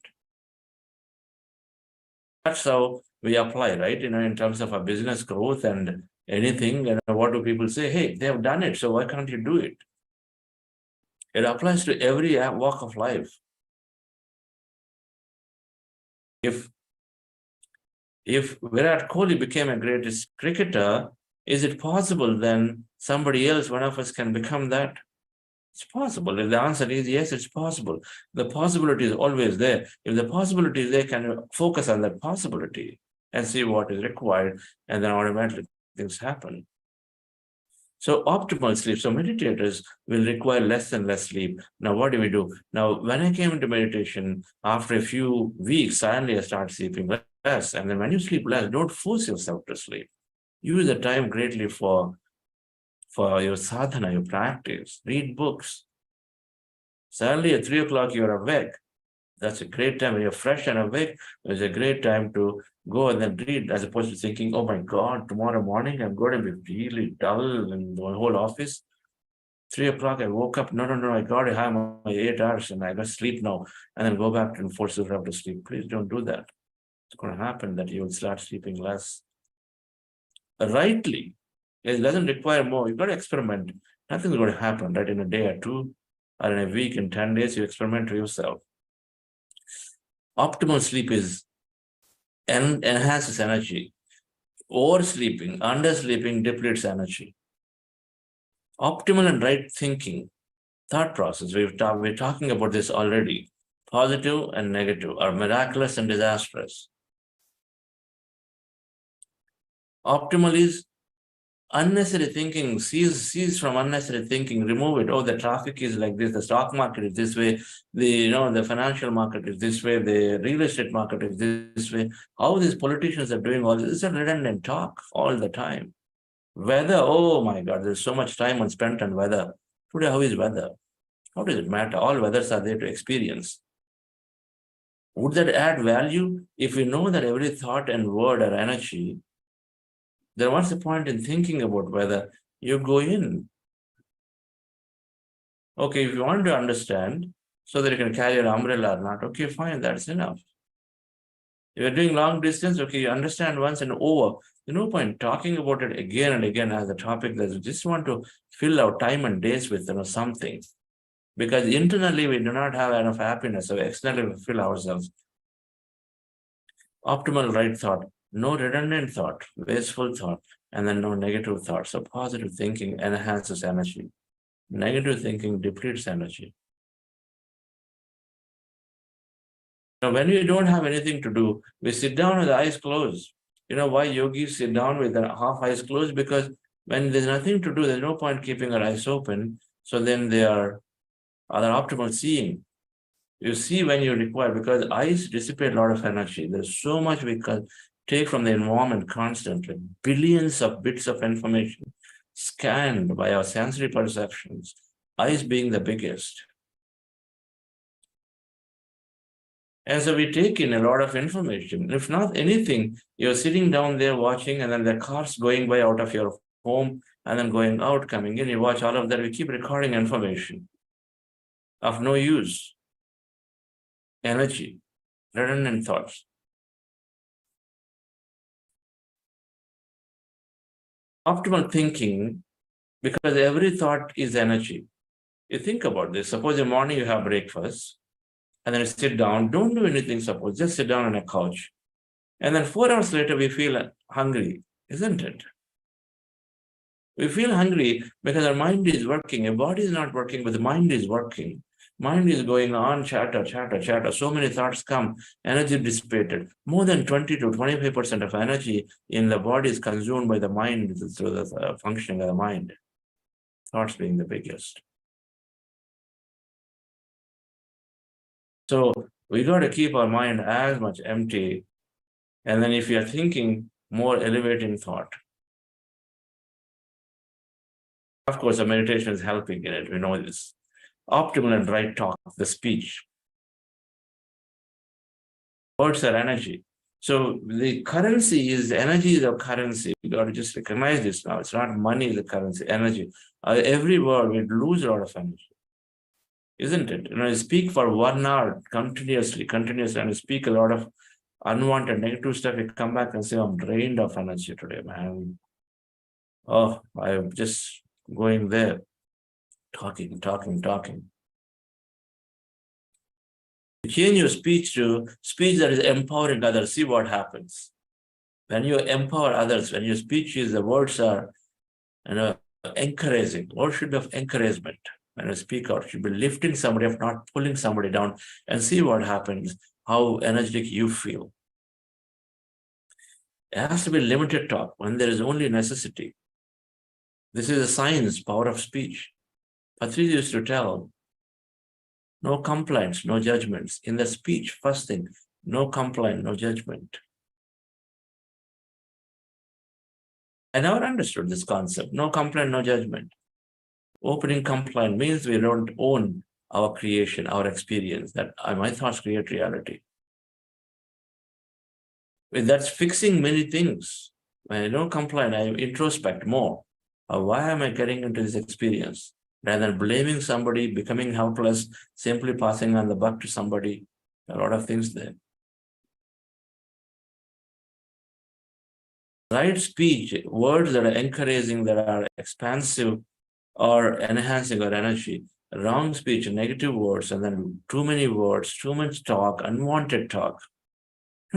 That's how we apply, right? In terms of our business growth and anything, and what do people say? Hey, they have done it, so why can't you do it? It applies to every walk of life. If Virat Kohli became a greatest cricketer, is it possible then somebody else, one of us, can become that? It's possible. If the answer is yes, it's possible. The possibility is always there. If the possibility is there, can you focus on that possibility and see what is required, and then automatically things happen. So optimal sleep. So meditators will require less and less sleep. Now, what do we do? Now, when I came into meditation, after a few weeks, suddenly I started sleeping less. And then when you sleep less, don't force yourself to sleep. Use the time greatly for your sadhana, your practice. Read books. Suddenly at 3 o'clock, you're awake. That's a great time. When you're fresh and awake, it's a great time to go and then read, as opposed to thinking, oh my God, tomorrow morning I'm going to be really dull in the whole office. 3 o'clock, I woke up. No, I got to have my 8 hours and I got to sleep now. And then go back and force yourself to sleep. Please don't do that. It's going to happen that you will start sleeping less. Rightly, it doesn't require more. You've got to experiment. Nothing's going to happen, right? In a day or two, or in a week, in 10 days, you experiment to yourself. Optimal sleep enhances energy. Oversleeping, undersleeping depletes energy. Optimal and right thinking, thought process, we're talking about this already. Positive and negative, or miraculous and disastrous. Optimal is unnecessary thinking. Cease from unnecessary thinking. Remove it. Oh, the traffic is like this. The stock market is this way. The financial market is this way. The real estate market is this way. How these politicians are doing all this is a redundant talk all the time. Weather. Oh my God, there's so much time spent on weather. Today, how is weather? How does it matter? All weathers are there to experience. Would that add value? If we know that every thought and word are energy, then what's the point in thinking about whether you go in? Okay, if you want to understand so that you can carry an umbrella or not, okay, fine, that's enough. If you're doing long distance, okay, you understand once and over. There's no point talking about it again and again as a topic that you just want to fill our time and days with something. Because internally we do not have enough happiness, so externally we fill ourselves. Optimal right thought. no redundant thought, wasteful thought, and then no negative thought. So positive thinking enhances energy. Negative thinking depletes energy. Now, when we don't have anything to do, we sit down with the eyes closed. You know why yogis sit down with their half eyes closed? Because when there's nothing to do, there's no point keeping our eyes open. So then they are optimal seeing. You see when you require, because eyes dissipate a lot of energy. There's so much we can take from the environment constantly. Billions of bits of information scanned by our sensory perceptions, eyes being the biggest. And so we take in a lot of information. If not anything, you're sitting down there watching, and then the car's going by out of your home and then going out, coming in. You watch all of that. We keep recording information of no use. Energy, redundant thoughts. Optimal thinking, because every thought is energy. You think about this. Suppose in the morning you have breakfast, and then you sit down, don't do anything, suppose, just sit down on a couch. And then 4 hours later, we feel hungry, isn't it? We feel hungry because our mind is working. Your body is not working, but the mind is working. Mind is going on, chatter, chatter, chatter. So many thoughts come, energy dissipated. More than 20 to 25% of energy in the body is consumed by the mind through the functioning of the mind. Thoughts being the biggest. So we got to keep our mind as much empty. And then if you are thinking more elevating thought, of course, the meditation is helping in it. We know this. Optimal and right talk, the speech. Words are energy. So the currency is energy is a currency. We got to just recognize this now. It's not money, the currency, energy. Every word, we lose a lot of energy. Isn't it? You speak for 1 hour continuously, and speak a lot of unwanted negative stuff. You come back and say, I'm drained of energy today, man. Oh, I'm just going there, talking. Change your speech to speech that is empowering others. See what happens. When you empower others, when your speech is, the words are, encouraging. Words should be of encouragement. When you speak out, you should be lifting somebody up, not pulling somebody down, and see what happens, how energetic you feel. It has to be limited talk when there is only necessity. This is a science, power of speech. Patriji used to tell, no complaints, no judgments. In the speech, first thing, no complaint, no judgment. I never understood this concept. No complaint, no judgment. Opening complaint means we don't own our creation, our experience, that my thoughts create reality. That's fixing many things. When I don't complain, I introspect more. Why am I getting into this experience? Rather than blaming somebody, becoming helpless, simply passing on the buck to somebody. A lot of things there. Right speech, words that are encouraging, that are expansive, or enhancing our energy. Wrong speech, negative words, and then too many words, too much talk, unwanted talk.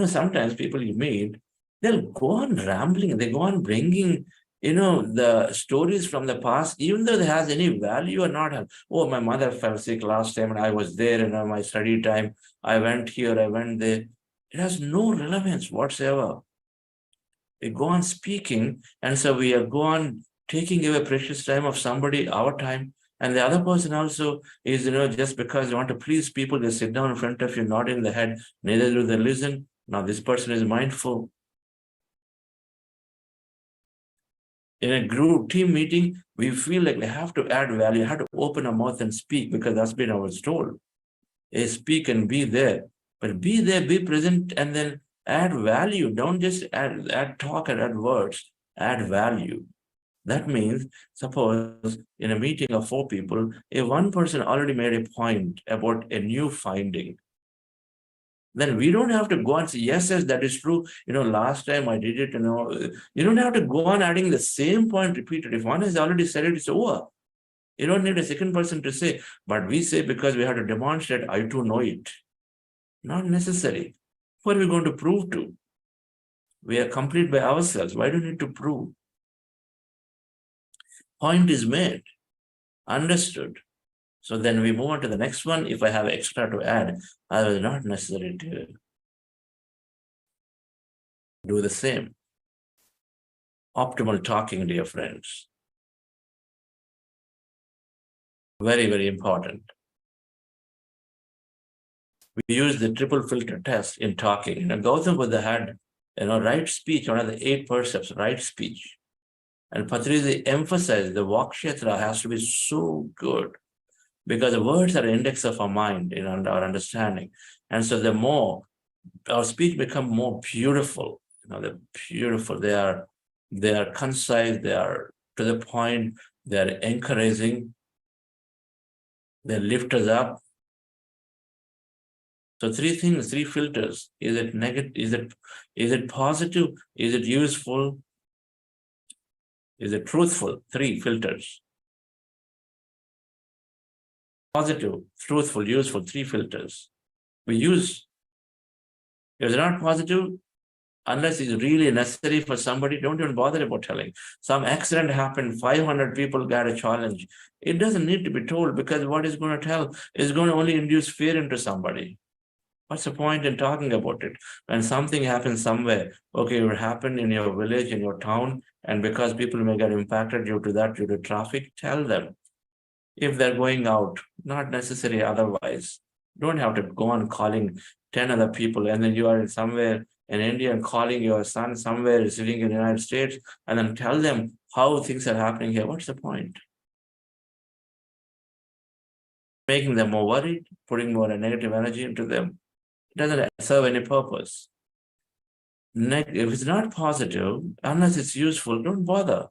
Sometimes people you meet, they'll go on rambling, they go on bringing, the stories from the past, even though it has any value or not. Oh, my mother fell sick last time and I was there in my study time. I went here, I went there. It has no relevance whatsoever. We go on speaking, and so we go on taking away precious time of somebody, our time, and the other person also is, just because they want to please people, they sit down in front of you, nodding the head, neither do they listen. Now this person is mindful. In a group team meeting, we feel like we have to add value, have to open our mouth and speak, because that's been our told. Speak and be there, but be there, be present, and then add value. Don't just add talk and add words, add value. That means, suppose in a meeting of 4 people, if one person already made a point about a new finding, then we don't have to go and say, yes, that is true. Last time I did it, you don't have to go on adding the same point repeated. If one has already said it, it's over. You don't need a second person to say, but we say because we have to demonstrate, I too know it. Not necessary. What are we going to prove to? We are complete by ourselves. Why do we need to prove? Point is made, understood. So then we move on to the next one. If I have extra to add, I will not necessarily do the same. Optimal talking, dear friends. Very, very important. We use the triple filter test in talking. Gautam Buddha had, right speech, one of the 8 percepts, right speech. And Patriji emphasized the Vakshetra has to be so good because the words are index of our mind, our understanding. And so the more our speech become more beautiful, they're beautiful. They are concise, they are to the point, they are encouraging, they lift us up. So 3 things, 3 filters. Is it negative? Is it positive? Is it useful? Is it truthful? 3 filters. Positive, truthful, useful, 3 filters. We use. If it's not positive, unless it's really necessary for somebody, don't even bother about telling. Some accident happened, 500 people got a challenge. It doesn't need to be told because what is going to tell is going to only induce fear into somebody. What's the point in talking about it? When something happens somewhere, okay, it happened in your village, in your town, and because people may get impacted due to traffic, tell them. If they're going out, not necessary otherwise. Don't have to go on calling 10 other people, and then you are somewhere in India and calling your son somewhere sitting in the United States, and then tell them how things are happening here. What's the point? Making them more worried, putting more negative energy into them. It doesn't serve any purpose. If it's not positive, unless it's useful, don't bother.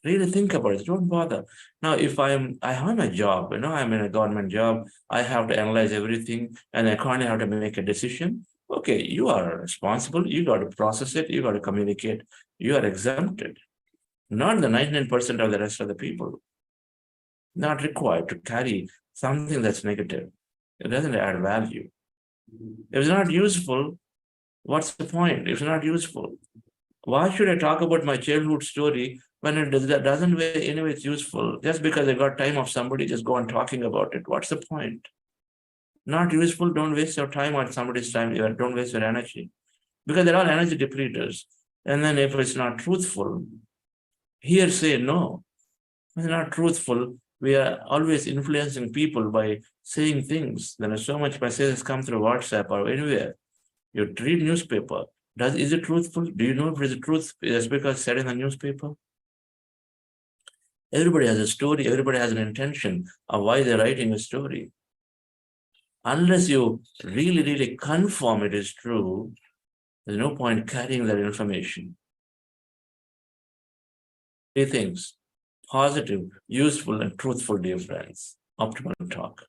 Really think about it. Don't bother. Now, if I have a job, I'm in a government job, I have to analyze everything, and I currently have to make a decision. Okay, you are responsible. You got to process it. You got to communicate. You are exempted. Not the 99% of the rest of the people. Not required to carry something that's negative. It doesn't add value. If it's not useful, what's the point? If it's not useful, why should I talk about my childhood story when it doesn't anyway it's useful? Just because I got time of somebody, just go on talking about it. What's the point? Not useful, don't waste your time on somebody's time. Don't waste your energy. Because they're all energy depleters. And then if it's not truthful, say no. If it's not truthful, we are always influencing people by saying things. There are so much messages come through WhatsApp or anywhere. You read newspaper. Is it truthful? Do you know if it's truth just because it's said in the newspaper? Everybody has a story. Everybody has an intention of why they're writing a story. Unless you really, really confirm it is true, there's no point carrying that information. 3 things: positive, useful, and truthful, dear friends. Optimal talk.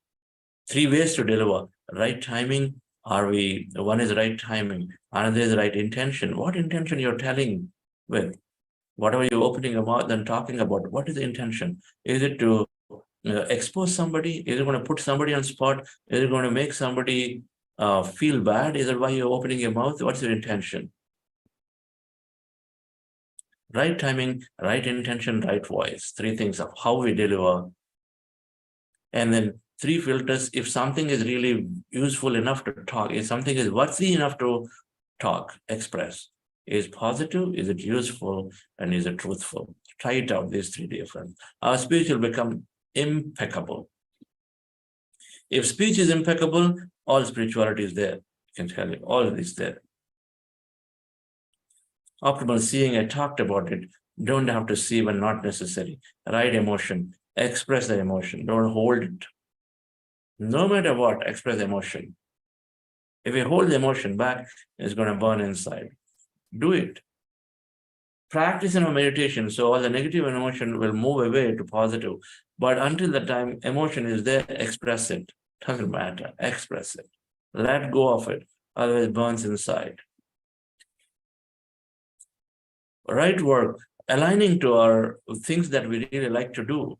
3 ways to deliver. Right timing. One is right timing. Another is right intention. What intention you're telling with? Whatever you're opening your mouth and talking about, what is the intention? Is it to expose somebody? Is it going to put somebody on spot? Is it going to make somebody feel bad? Is that why you're opening your mouth? What's your intention? Right timing, right intention, right voice. 3 things of how we deliver. And then 3 filters. If something is really useful enough to talk, if something is worthy enough to talk, express, is positive, is it useful, and is it truthful? Try it out, these 3 different. Our speech will become impeccable. If speech is impeccable, all spirituality is there. I can tell you, all is there. Optimal seeing, I talked about it. Don't have to see when not necessary. Right emotion, express the emotion, don't hold it. No matter what, express emotion. If you hold the emotion back, it's going to burn inside. Do it. Practice in a meditation, so all the negative emotion will move away to positive. But until the time emotion is there, express it. Doesn't matter. Express it. Let go of it. Otherwise, it burns inside. Right work, aligning to our things that we really like to do.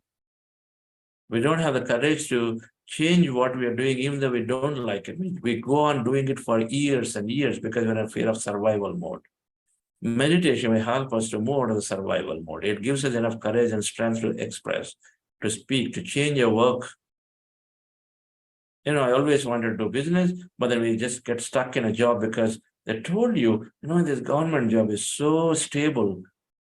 We don't have the courage to change what we are doing, even though we don't like it. We go on doing it for years and years because we're in fear of survival mode. Meditation will help us to move out of the survival mode. It gives us enough courage and strength to express, to speak, to change your work. I always wanted to do business, but then we just get stuck in a job because they told you, this government job is so stable.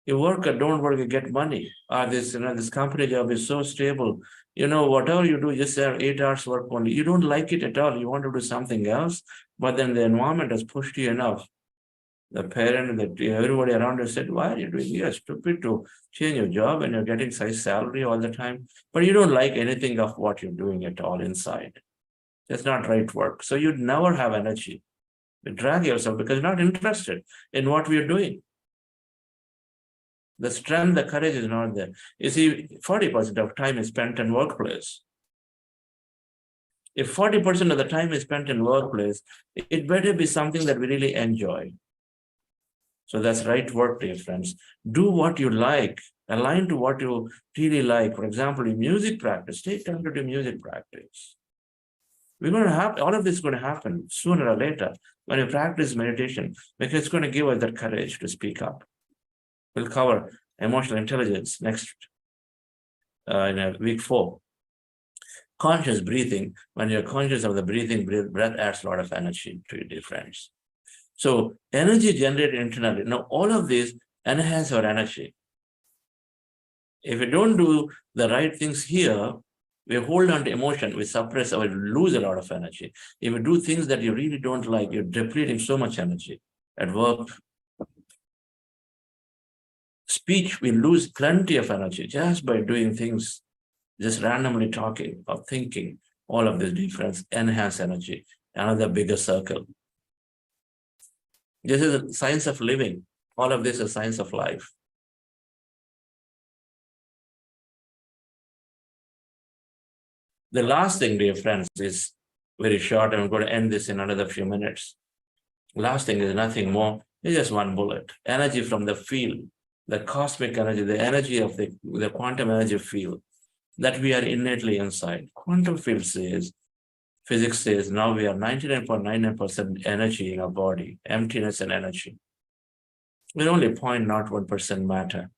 You work or don't work, you get money. Or this company job is so stable. Whatever you do, just have 8 hours work only. You don't like it at all. You want to do something else, but then the environment has pushed you enough. The parent, everybody around you said, why are you doing? You're stupid to change your job and you're getting such salary all the time. But you don't like anything of what you're doing at all inside. That's not right work. So you'd never have energy. You drag yourself because you're not interested in what we're doing. The strength, the courage is not there. You see, 40% of time is spent in workplace. If 40% of the time is spent in workplace, it better be something that we really enjoy. So that's right work, dear friends. Do what you like. Align to what you really like. For example, in music practice, take time to do music practice. We're going to have, all of this is going to happen sooner or later when you practice meditation, because it's going to give us that courage to speak up. We'll cover emotional intelligence next in week 4. Conscious breathing. When you're conscious of the breathing, breath adds a lot of energy to your dear friends. So energy generated internally. Now, all of this enhance our energy. If we don't do the right things here, we hold on to emotion, we suppress or lose a lot of energy. If you do things that you really don't like, you're depleting so much energy. At work, speech, we lose plenty of energy just by doing things, just randomly talking or thinking. All of this difference enhance energy. Another bigger circle. This is a science of living. All of this is a science of life. The last thing, dear friends, is very short. I'm going to end this in another few minutes. Last thing is nothing more. It's just one bullet. Energy from the field, the cosmic energy, the energy of the quantum energy field that we are innately inside. Quantum field says, physics says, now we are 99.99% energy in our body, emptiness and energy. We're only 0.01% matter.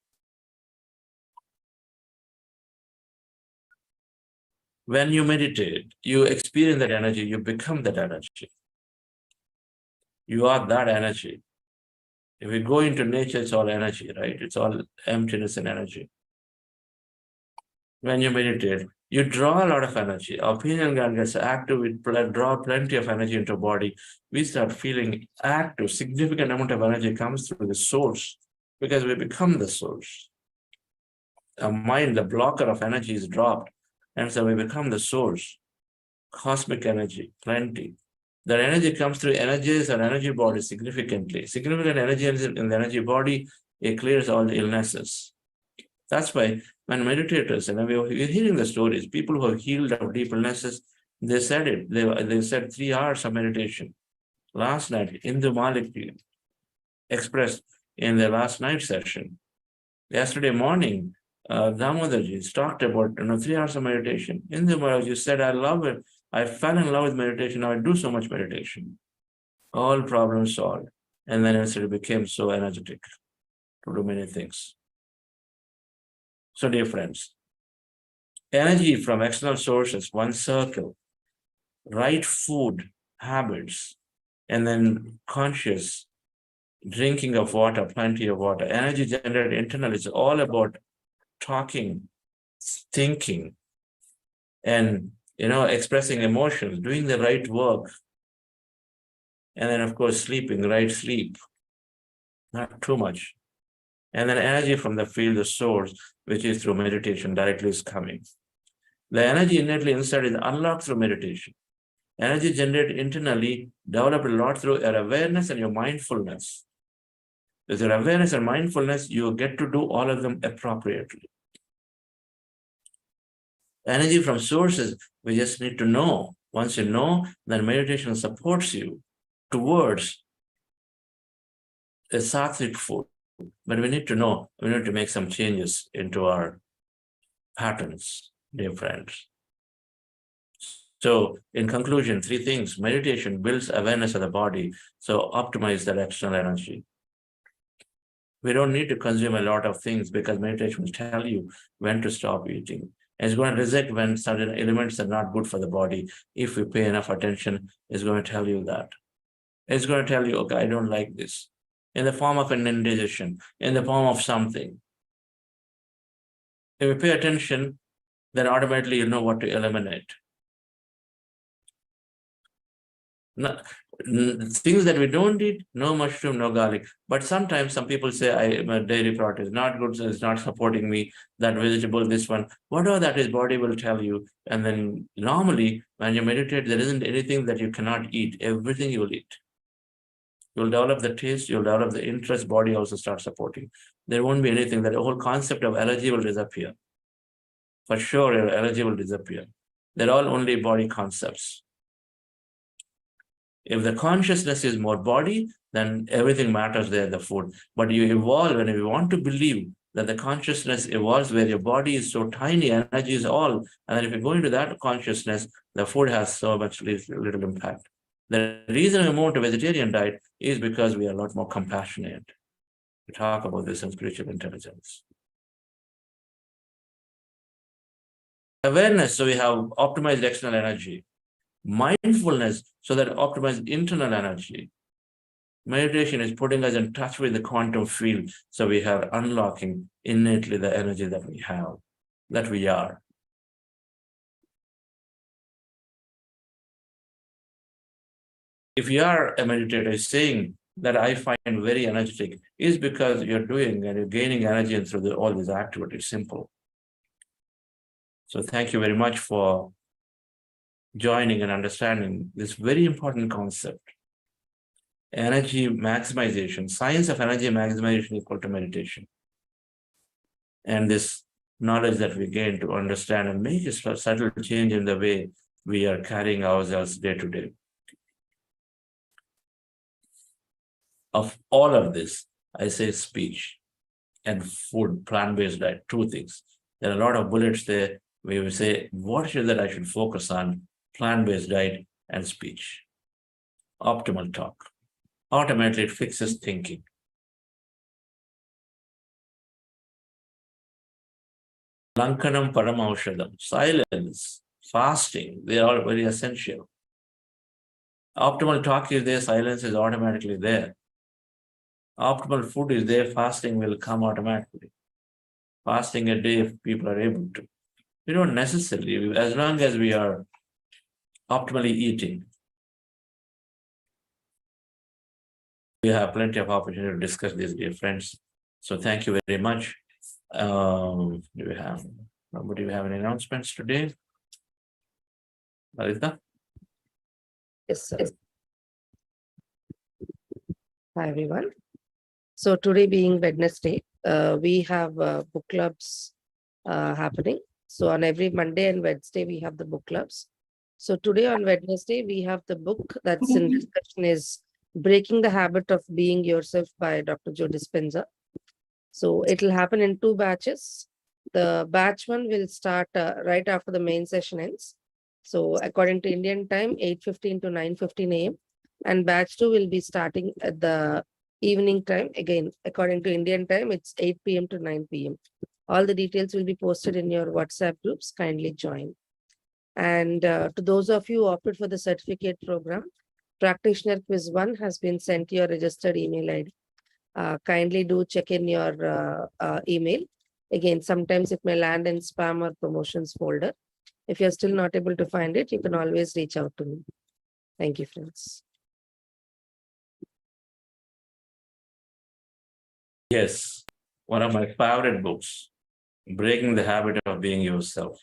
When you meditate, you experience that energy, you become that energy. You are that energy. If we go into nature, it's all energy, right? It's all emptiness and energy. When you meditate, you draw a lot of energy. Our pineal gland gets active, we draw plenty of energy into our body. We start feeling active, significant amount of energy comes through the source because we become the source. Our mind, the blocker of energy is dropped. And so we become the source, cosmic energy, plenty. That energy comes through energies and energy body significantly. Significant energy in the energy body, it clears all the illnesses. That's why when meditators, and we're hearing the stories, people who have healed of deep illnesses, they said it. They said 3 hours of meditation. Last night, Indu Malik expressed in the last night session. Yesterday morning, Damodarji talked about 3 hours of meditation. In the Maharaj, you said, I love it. I fell in love with meditation. Now I do so much meditation. All problems solved. And then it became so energetic to do many things. So, dear friends, energy from external sources, one circle, right food habits, and then conscious drinking of water, plenty of water. Energy generated internally is all about talking, thinking, and expressing emotions, doing the right work, and then of course sleeping, right sleep, not too much. And then energy from the field, the source, which is through meditation, directly is coming. The energy innately inside is unlocked through meditation. Energy generated internally, developed a lot through your awareness and your mindfulness. With your awareness and mindfulness, you get to do all of them appropriately. Energy from sources, we just need to know. Once you know, then meditation supports you towards a sattvic food. But we need to know, we need to make some changes into our patterns, dear friends. So in conclusion, 3 things: meditation builds awareness of the body, so optimize that external energy. We don't need to consume a lot of things because meditation will tell you when to stop eating. It's going to reject when certain elements are not good for the body. If we pay enough attention, it's going to tell you that. It's going to tell you, okay, I don't like this, in the form of an indigestion, in the form of something. If you pay attention, then automatically you know what to eliminate. No, things that we don't eat, no mushroom, no garlic. But sometimes some people say, my dairy product is not good, so it's not supporting me, that vegetable, this one. Whatever that is, body will tell you. And then normally, when you meditate, there isn't anything that you cannot eat. Everything you will eat. You'll develop the taste, you'll develop the interest, body also starts supporting. There won't be anything, that the whole concept of allergy will disappear. For sure, your allergy will disappear. They're all only body concepts. If the consciousness is more body, then everything matters there, the food. But you evolve, and if you want to believe that the consciousness evolves where your body is so tiny, energy is all, and then if you go into that consciousness, the food has so much little impact. The reason we move to vegetarian diet is because we are a lot more compassionate. We talk about this in spiritual intelligence. Awareness, so we have optimized external energy. Mindfulness, so that optimized internal energy. Meditation is putting us in touch with the quantum field, so we are unlocking innately the energy that we have, that we are. If you are a meditator saying that I find very energetic, is because you're doing and you're gaining energy through all these activities. Simple. So thank you very much for joining and understanding this very important concept. Energy maximization, science of energy maximization equal to meditation. And this knowledge that we gain to understand and make a subtle change in the way we are carrying ourselves day to day. Of all of this, I say speech and food, plant-based diet, 2 things. There are a lot of bullets there. We will say, what is it that I should focus on? Plant-based diet and speech. Optimal talk. Automatically, it fixes thinking. Lankanam paramaushadam, silence, fasting, they are all very essential. Optimal talk is there, silence is automatically there. Optimal food is there, fasting will come automatically. Fasting a day if people are able to. We don't necessarily, as long as we are optimally eating. We have plenty of opportunity to discuss this, dear friends. So thank you very much. Do we have any announcements today? Lalita? Yes, sir. Hi, everyone. So today being Wednesday, we have book clubs happening. So on every Monday and Wednesday, we have the book clubs. So today on Wednesday, we have the book that's in discussion is Breaking the Habit of Being Yourself by Dr. Joe Dispenza. So it will happen in 2 batches. The batch 1 will start right after the main session ends. So according to Indian time, 8:15 to 9:15 a.m. And batch 2 will be starting at the evening time. Again, according to Indian time, it's 8 p.m. to 9 p.m. All the details will be posted in your WhatsApp groups. Kindly join. And to those of you who opted for the certificate program, Practitioner Quiz 1 has been sent to your registered email ID. Kindly do check in your email. Again, sometimes it may land in spam or promotions folder. If you're still not able to find it, you can always reach out to me. Thank you, friends. Yes, one of my favorite books, Breaking the Habit of Being Yourself.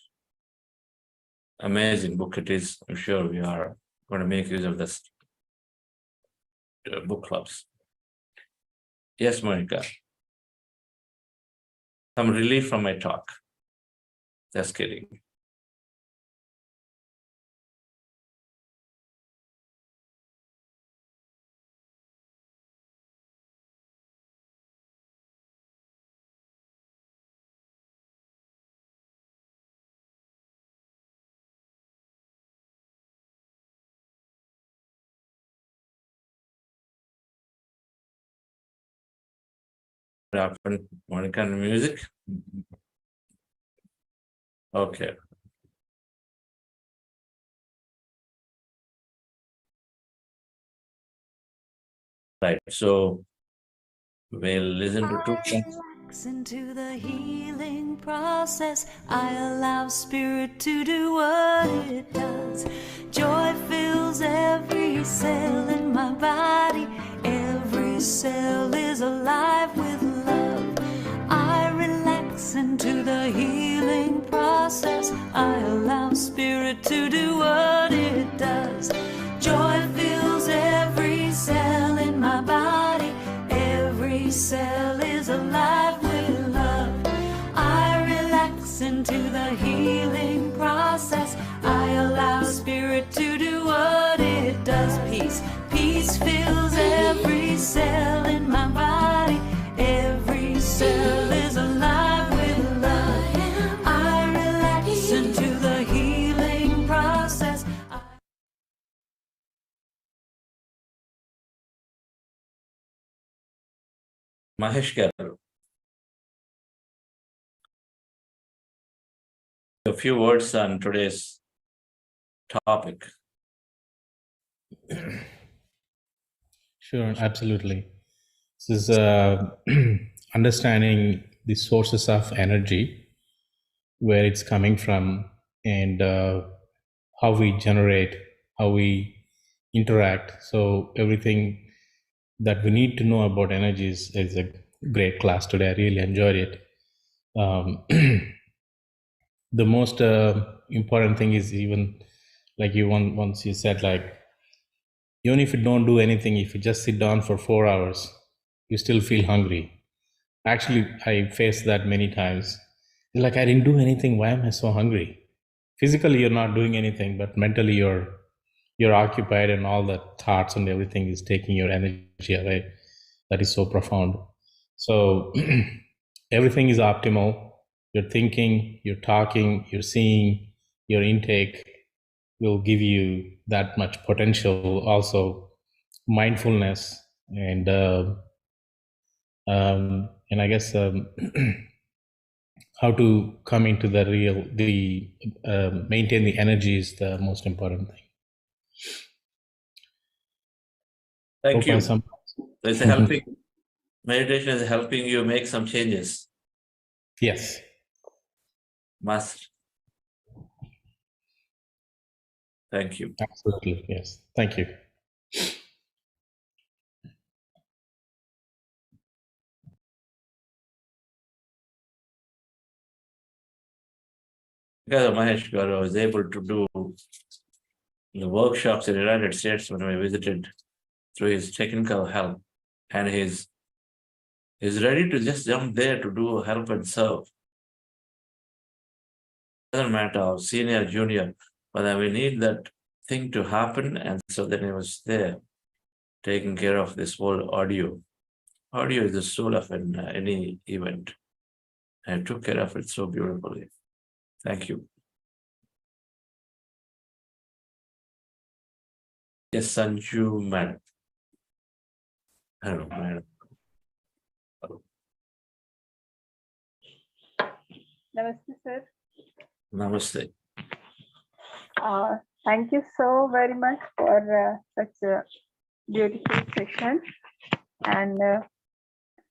Amazing book it is. I'm sure we are going to make use of this book clubs. Yes, Monica. Some relief from my talk. Just kidding. Happen? What kind of music? Okay. Right. So we'll listen to two songs. Relax into the healing process. I allow spirit to do what it does. Joy fills every cell in my body. Every cell is alive with love. I relax into the healing process. I allow spirit to do what it does. Joy fills every cell in my body. Every cell is alive with love. I relax into the healing process. I allow spirit to do what it does. Peace, peace fills every cell in my body. Every cell is alive with love. I relax into the healing process. Mahesh Garu. A few words on today's topic. Sure, absolutely. This is understanding the sources of energy, where it's coming from, and how we generate, how we interact. So everything that we need to know about energy is a great class today. I really enjoyed it. The most important thing is, even like you once you said, like, even if you don't do anything, if you just sit down for 4 hours, you still feel hungry. Actually, I faced that many times. Like, I didn't do anything. Why am I so hungry? Physically, you're not doing anything, but mentally, you're occupied, and all the thoughts and everything is taking your energy away. That is so profound. So everything is optimal. Your thinking, your talking, your seeing, your intake will give you that much potential. Also, mindfulness and I guess how to come into maintain the energy is the most important thing. Thank you. It's helping. Meditation is helping you make some changes. Yes. Must. Thank you. Absolutely. Yes. Thank you. Because Mahesh Garu was able to do the workshops in the United States when we visited through his technical help, and he's ready to just jump there to do help and serve. Doesn't matter how senior, junior, but then we need that thing to happen, and so then he was there taking care of this whole audio. Audio is the soul of any event. I took care of it so beautifully. Thank you. Yes, Sanju, madam. Hello, madam. Namaste, sir. Namaste. Thank you so very much for such a beautiful session. And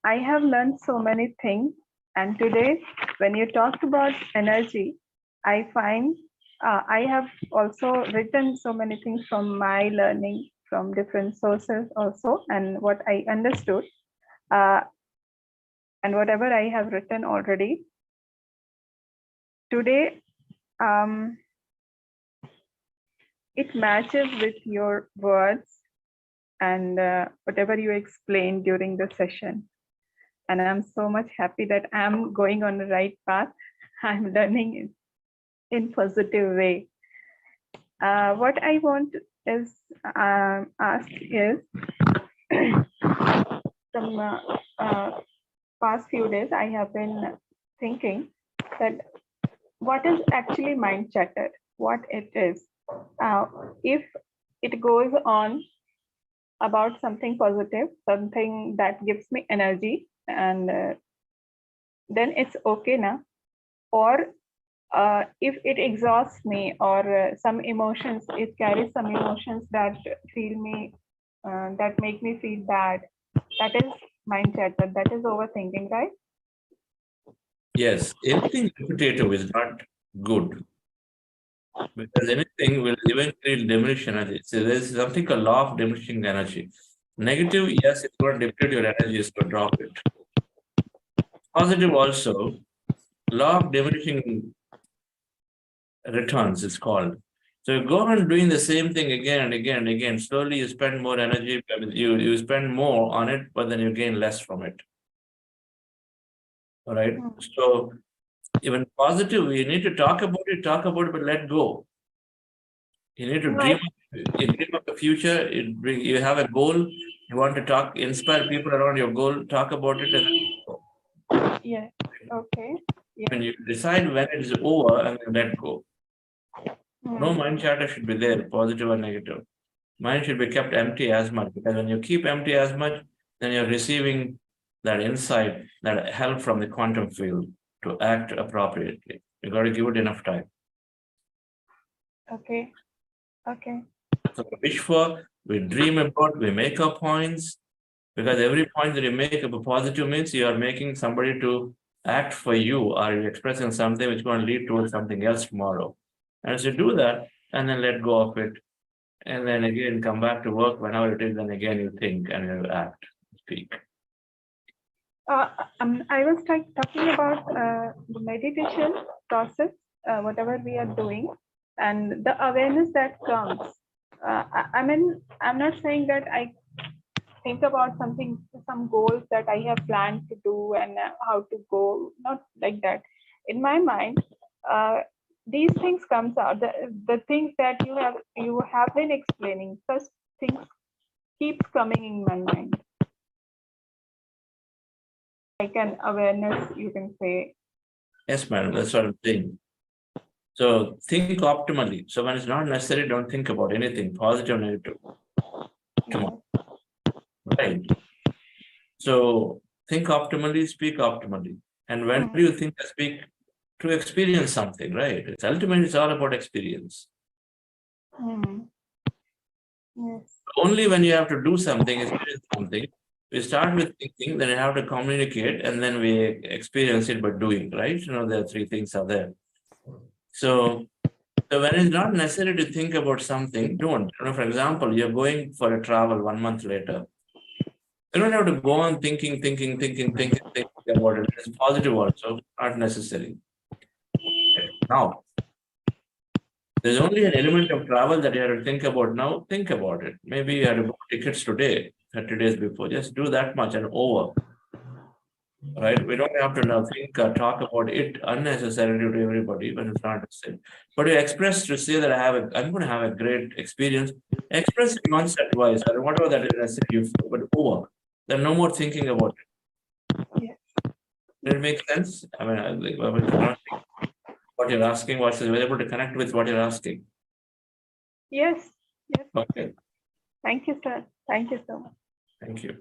I have learned so many things. And today, when you talked about energy, I find I have also written so many things from my learning from different sources also, and what I understood, and whatever I have written already. Today, it matches with your words and whatever you explained during the session. And I'm so much happy that I'm going on the right path. I'm learning in positive way. What I want is ask is from past few days I have been thinking that what is actually mind chatter, what it is. If it goes on about something positive, something that gives me energy, and then it's okay now. Or if it exhausts me, or some emotions, it carries some emotions that feel me, that make me feel bad, that is mind chatter, that is overthinking, right? Yes, anything repetitive is not good, because anything will eventually diminish energy. So there's something called law of diminishing energy. Negative, yes, it's going to deplete your energy, it's going to drop it. Positive also, law of diminishing returns, it's called. So you go on doing the same thing again and again and again. Slowly you spend more energy, you spend more on it, but then you gain less from it. All right. So even positive, you need to talk about it, but let go. You need to dream of the future. You have a goal. You want to talk, inspire people around your goal, talk about it, and go. Yeah. Okay. Yeah. When you decide when it is over, and then let go. No mind chatter should be there, positive or negative. Mind should be kept empty as much, because when you keep empty as much, then you're receiving that insight, that help from the quantum field to act appropriately. You got to give it enough time. Okay. Okay. So we wish for, we dream about, we make our points, because every point that you make of a positive means you are making somebody to act for you, or you're expressing something which is going to lead towards something else tomorrow. And as you do that, and then let go of it, and then again come back to work whenever it is, and again you think and you act, speak. I was talking about the meditation process, whatever we are doing, and the awareness that comes. I mean, I'm not saying that I think about some goals that I have planned to do and how to go, not like that. In my mind, these things comes out, the things that you have been explaining, such things keeps coming in my mind, like an awareness, you can say. Yes, madam, that's what I'm saying. So think optimally. So when it's not necessary, don't think about anything, positive or negative. Come on. Right. So think optimally, speak optimally. And when do you think to speak? To experience something, right? It's ultimately, it's all about experience. Yes. Only when you have to do something, experience something, we start with thinking, then you have to communicate, and then we experience it by doing, right? You know, the three things are there. So when it's not necessary to think about something, don't. You know, for example, you're going for a travel 1 month later. You don't have to go on thinking about it. It's positive also, not necessary. Now, there's only an element of travel that you have to think about now. Think about it. Maybe you have to book tickets today, 30 days before. Just do that much and over. Right? We don't have to now think or talk about it unnecessarily to everybody when it's not necessary. But you express to say that I'm going to have a great experience. Express it once or twice, or whatever that is necessary, but over. Then no more thinking about it. Yes. Does it make sense? I mean, what you're asking, was able to connect with what you're asking. Yes. Yes. Okay. Thank you, sir. Thank you so much. Thank you.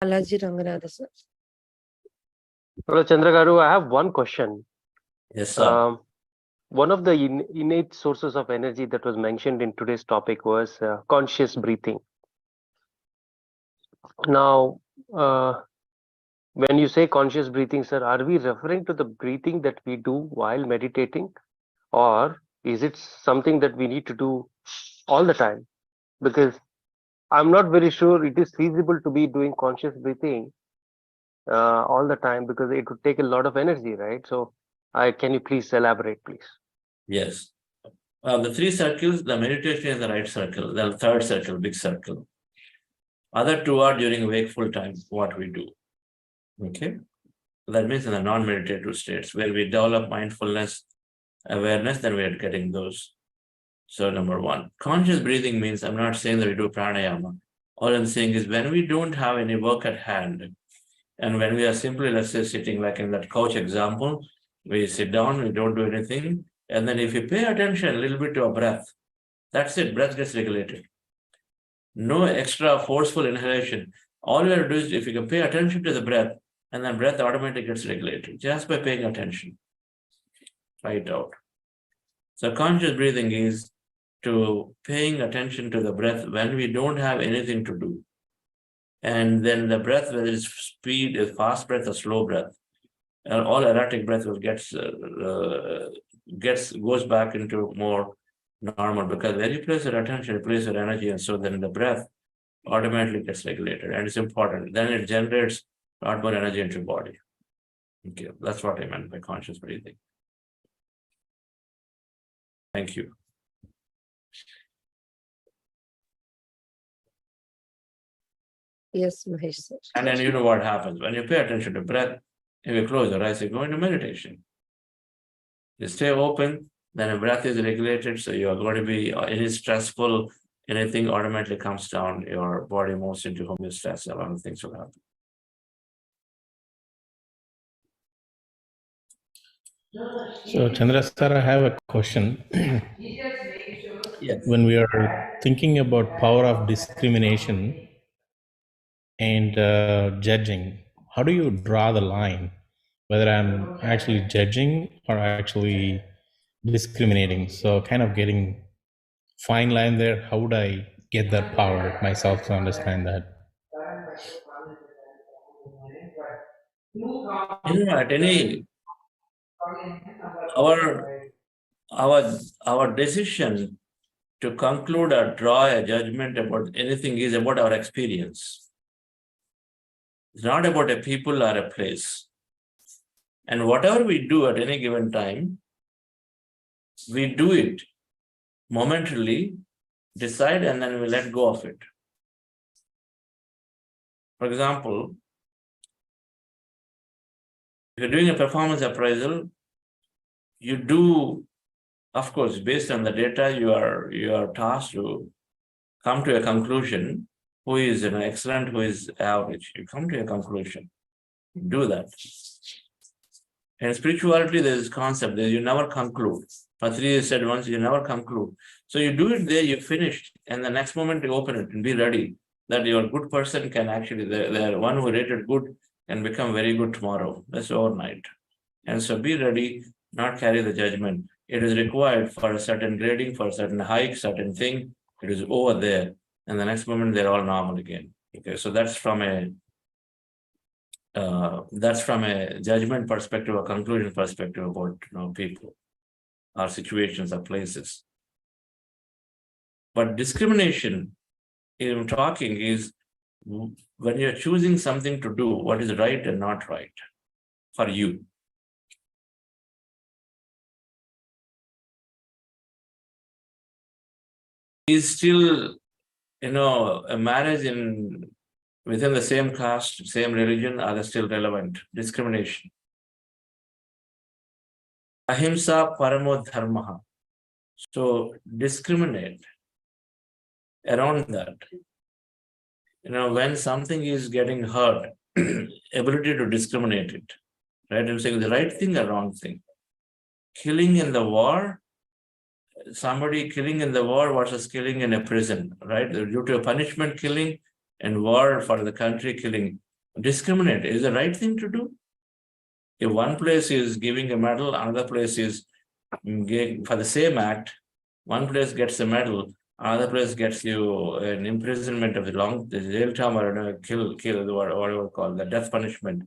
Balaji Ranganatha, sir. Hello, Chandragaru. I have one question. Yes, sir. One of the innate sources of energy that was mentioned in today's topic was conscious breathing. Now, when you say conscious breathing, sir, are we referring to the breathing that we do while meditating, or is it something that we need to do all the time? Because I'm not very sure it is feasible to be doing conscious breathing all the time, because it would take a lot of energy, right? So can you please elaborate, please? Yes. The three circles, the meditation is the right circle, the third circle, big circle. Other two are during wakeful time, what we do. Okay. That means in the non-meditative states where we develop mindfulness, awareness, then we are getting those. So number one, conscious breathing means, I'm not saying that we do pranayama. All I'm saying is when we don't have any work at hand, And when we are simply, let's say, sitting like in that couch example, we sit down, we don't do anything. And then if you pay attention a little bit to our breath, that's it, breath gets regulated. No extra forceful inhalation. All you have to do is if you can pay attention to the breath, and then breath automatically gets regulated just by paying attention. Try it out. So conscious breathing is to paying attention to the breath when we don't have anything to do. And then the breath, whether it's speed, a fast breath or slow breath, all erratic breath goes back into more normal, because when you place your attention, you place your energy, and so then the breath automatically gets regulated, and it's important. Then it generates a lot more energy into your body. Okay, that's what I meant by conscious breathing. Thank you. Yes, Mahesh sir. And then you know what happens when you pay attention to breath. If you close your eyes, you go into meditation. You stay open, then your breath is regulated, so you are going to be any stressful, anything automatically comes down, your body moves into homeostasis, a lot of things will happen. So, Chandra sir, I have a question. Yes. When we are thinking about power of discrimination and judging, how do you draw the line? Whether I'm actually judging or actually discriminating. So kind of getting fine line there. How would I get that power myself to understand that? You know, at any our decision to conclude or draw a judgment about anything is about our experience. It's not about a people or a place. And whatever we do at any given time, we do it momentarily, decide, and then we let go of it. For example, if you're doing a performance appraisal, you do, of course, based on the data, you are tasked to come to a conclusion. Who is excellent, who is average? You come to a conclusion. Do that. In spirituality, there is this concept that you never conclude. Patriji said once, you never conclude. So you do it there, you finish, and the next moment you open it and be ready that your good person can actually, the one who rated good can become very good tomorrow. That's overnight. And so be ready, not carry the judgment. It is required for a certain grading, for a certain hike, certain thing. It is over there. And the next moment they're all normal again. Okay, so that's from a judgment perspective, a conclusion perspective about people, or situations, or places. But discrimination, in talking, is when you're choosing something to do, what is right and not right for you. Is still, a marriage within the same caste, same religion, are they still relevant? Discrimination. Ahimsa paramo dharmaha. So discriminate around that. When something is getting hurt, ability to discriminate it, right? I'm saying the right thing or wrong thing. Killing in the war, somebody killing in the war versus killing in a prison, right? Due to a punishment killing and war for the country killing. Discriminate is the right thing to do. If one place is giving a medal, another place is for the same act, one place gets a medal, another place gets you an imprisonment of the jail term or kill, whatever called the death punishment.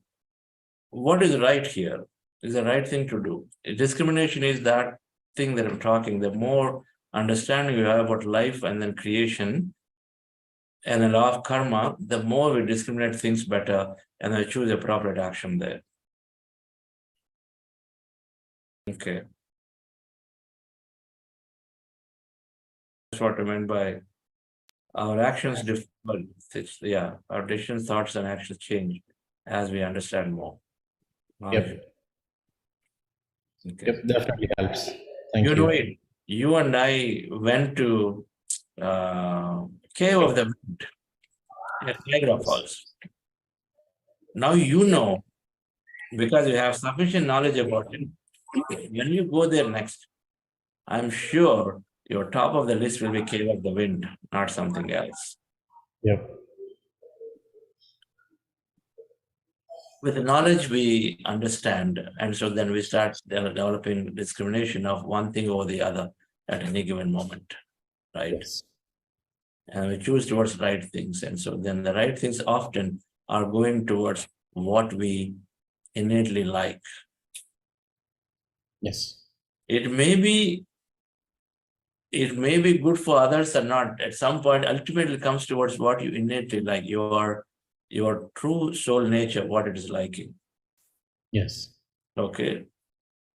What is right here? Is the right thing to do. Discrimination is that thing that I'm talking. The more understanding you have about life and then creation and the law of karma, the more we discriminate things better and then choose appropriate action there. Okay. That's what I meant by our actions differ. Yeah, our decisions, thoughts, and actions change as we understand more. Yep. Okay. Yep, definitely helps. Thank you. Know it. You and I went to Cave of the Wind at Niagara Falls. Now you know, because you have sufficient knowledge about it. When you go there next, I'm sure your top of the list will be Cave of the Wind, not something else. Yep. With the knowledge we understand, and so then we start developing discrimination of one thing over the other at any given moment, right? Yes. And we choose towards right things, and so then the right things often are going towards what we innately like. Yes. It may be good for others or not. At some point, ultimately comes towards what you innately like, your true soul nature, what it is liking. Yes. Okay.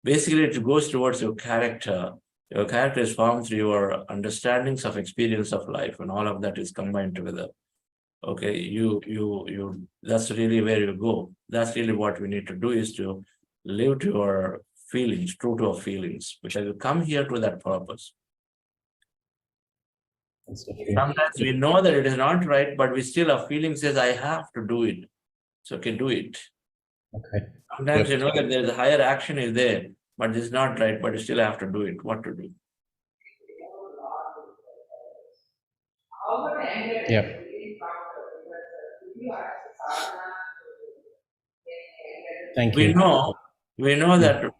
Basically, it goes towards your character. Your character is formed through your understandings of experience of life, and all of that is combined together. Okay, you that's really where you go. That's really what we need to do, is to live to our feelings, true to our feelings, because we come here to that purpose. Sometimes we know that it is not right, but we still, our feeling says, I have to do it. So okay, do it. Okay. Sometimes you know that there's a higher action is there, but it's not right, but you still have to do it. What to do? Yep. Thank you. We know that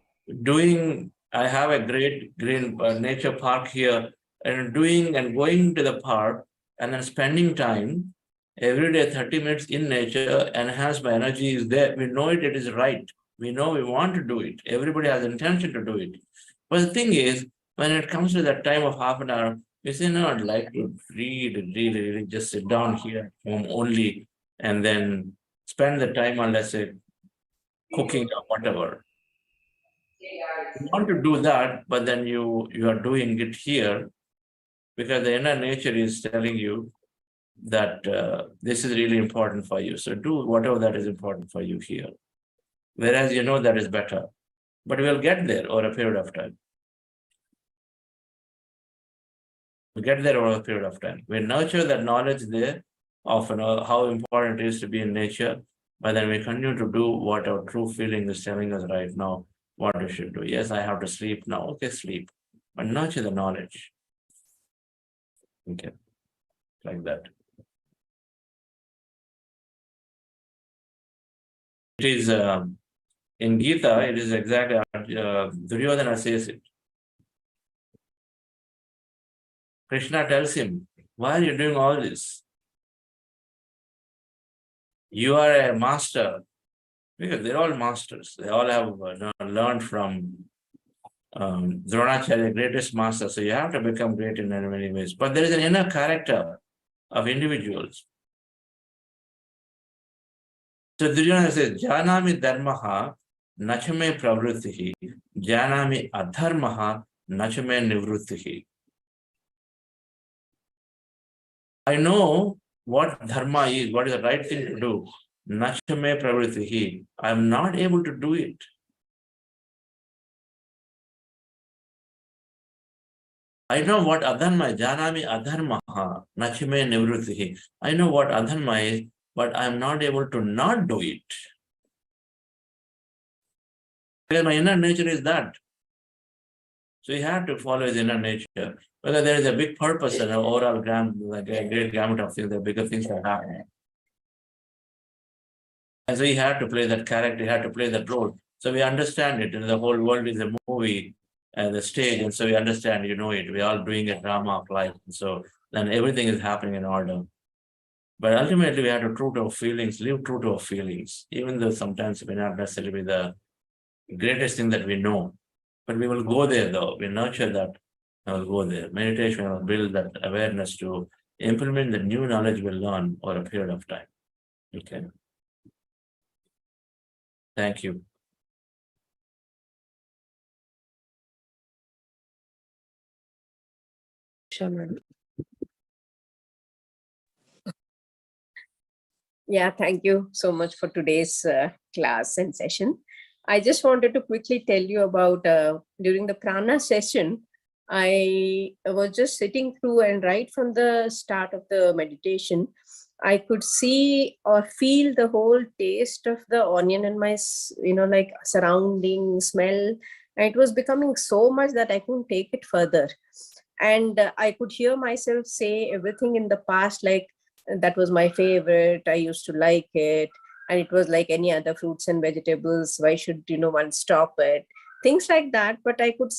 doing, I have a great green nature park here, and going to the park and then spending time every day, 30 minutes in nature, enhance my energy is there. We know it is right. We know we want to do it. Everybody has intention to do it. But the thing is, when it comes to that time of half an hour, we say, no, I'd like to really just sit down here at home only, and then spend the time on, let's say, cooking or whatever. You want to do that, but then you are doing it here because the inner nature is telling you that this is really important for you. So do whatever that is important for you here. Whereas you know that is better. But we'll get there over a period of time. We get there over a period of time. We nurture that knowledge there of how important it is to be in nature, but then we continue to do what our true feeling is telling us right now, what we should do. Yes, I have to sleep now. Okay, sleep. But nurture the knowledge. Okay, like that. It is in Gita, it is exactly Duryodhana says it. Krishna tells him, why are you doing all this? You are a master. Because they're all masters. They all have learned from Dronacharya, greatest master. So you have to become great in many ways. But there is an inner character of individuals. So Duryodhana says, Janami dharmaha nachame pravrittihi, janami adharmaha nachame nivrittihi. I know what dharma is, what is the right thing to do. Nachame pravrittihi. I am not able to do it. I know what adharma is. Janami adharmaha nachame nivrittihi. I know what adharma is, but I am not able to not do it. Because my inner nature is that. So you have to follow his inner nature. Whether there is a big purpose and an overall great gamut of things, the bigger things are happening. And so he had to play that character, he had to play that role. So we understand it, and the whole world is a movie and the stage, and so we understand, you know it. We're all doing a drama of life. And so then everything is happening in order. But ultimately, we have to true to our feelings, live true to our feelings, even though sometimes it may not necessarily be the greatest thing that we know. But we will go there though. We nurture that. I will go there. Meditation will build that awareness to implement the new knowledge we'll learn over a period of time. Okay. Thank you. Yeah, thank you so much for today's class and session. I just wanted to quickly tell you about during the prana session, I was just sitting through, and right from the start of the meditation, I could see or feel the whole taste of the onion in my, like surrounding smell. And it was becoming so much that I couldn't take it further. And I could hear myself say everything in the past, like that was my favorite. I used to like it. And it was like any other fruits and vegetables. Why should, one stop it? Things like that. But I could,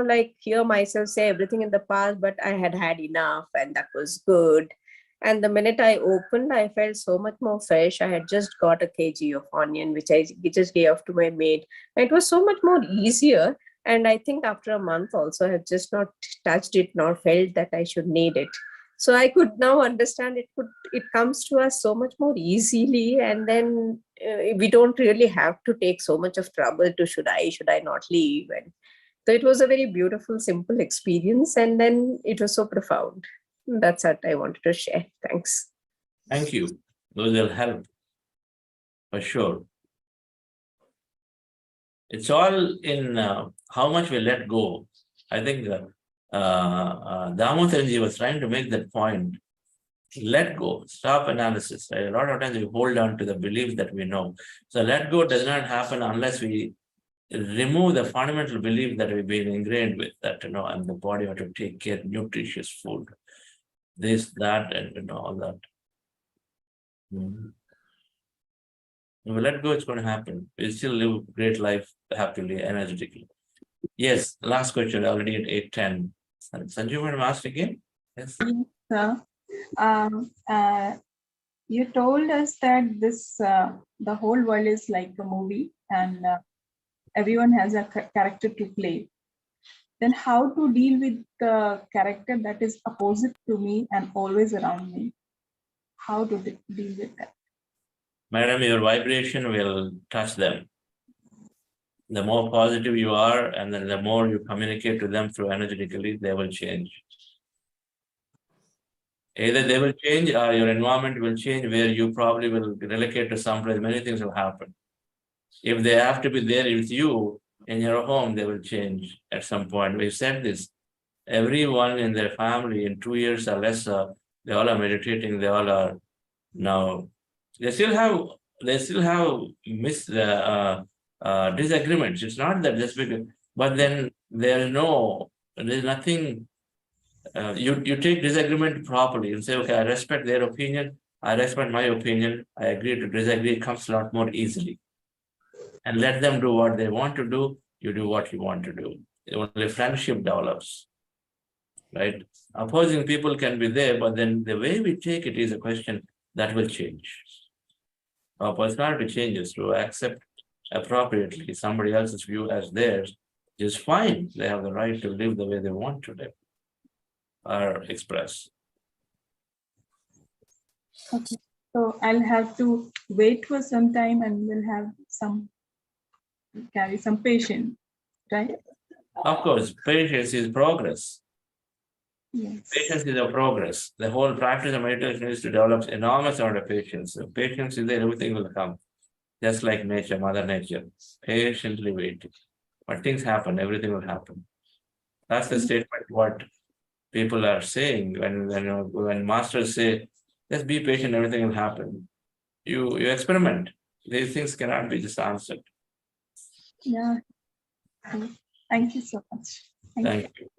like hear myself say everything in the past, but I had had enough and that was good. And the minute I opened, I felt so much more fresh. I had just got a kg of onion, which I just gave off to my maid. And it was so much more easier. And I think after a month also, I have just not touched it nor felt that I should need it. So I could now understand it comes to us so much more easily. And then we don't really have to take so much of trouble to should I not leave. And so it was a very beautiful, simple experience. And then it was so profound. That's what I wanted to share. Thanks. Thank you. Those will help for sure. It's all in how much we let go. I think Damodaranji was trying to make that point. Let go, stop analysis. Right? A lot of times we hold on to the belief that we know. So let go does not happen unless we remove the fundamental belief that we've been ingrained with, that, and the body have to take care of nutritious food. This, that, and all that. If we let go, it's going to happen. We still live great life happily, energetically. Yes, last question, already at 8:10. Sanju, want to ask again? Yes. Sir, you told us that this the whole world is like a movie and everyone has a character to play. Then how to deal with the character that is opposite to me and always around me? How to deal with that? Madam, your vibration will touch them. The more positive you are, and then the more you communicate to them through energetically, they will change. Either they will change or your environment will change, where you probably will relocate to someplace. Many things will happen. If they have to be there with you in your home, they will change at some point. We've said this. Everyone in their family in 2 years or less, they all are meditating. They all are now. They still have disagreements. It's not that just because, but then there's nothing. You take disagreement properly and say, okay, I respect their opinion. I respect my opinion. I agree to disagree. It comes a lot more easily. And let them do what they want to do. You do what you want to do. Only friendship develops, right? Opposing people can be there, but then the way we take it is a question that will change. Our personality changes to accept appropriately somebody else's view as theirs is fine. They have the right to live the way they want to live or express. Okay, so I'll have to wait for some time and we'll have carry some patience, right? Of course, patience is progress. Yes. Patience is a progress. The whole practice of meditation is to develop enormous amount of patience. So patience is there, everything will come. Just like nature, Mother Nature, patiently waiting. When things happen, everything will happen. That's the statement what people are saying when masters say, just be patient, everything will happen. You experiment. These things cannot be just answered. Yeah. Thank you so much. Thank you.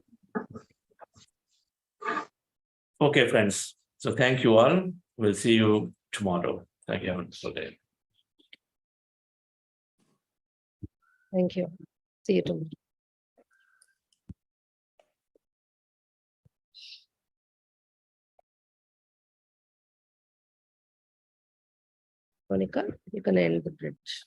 Okay, friends. So thank you all. We'll see you tomorrow. Thank you. Have a wonderful day. Thank you. See you tomorrow. Monica, you can end the bridge.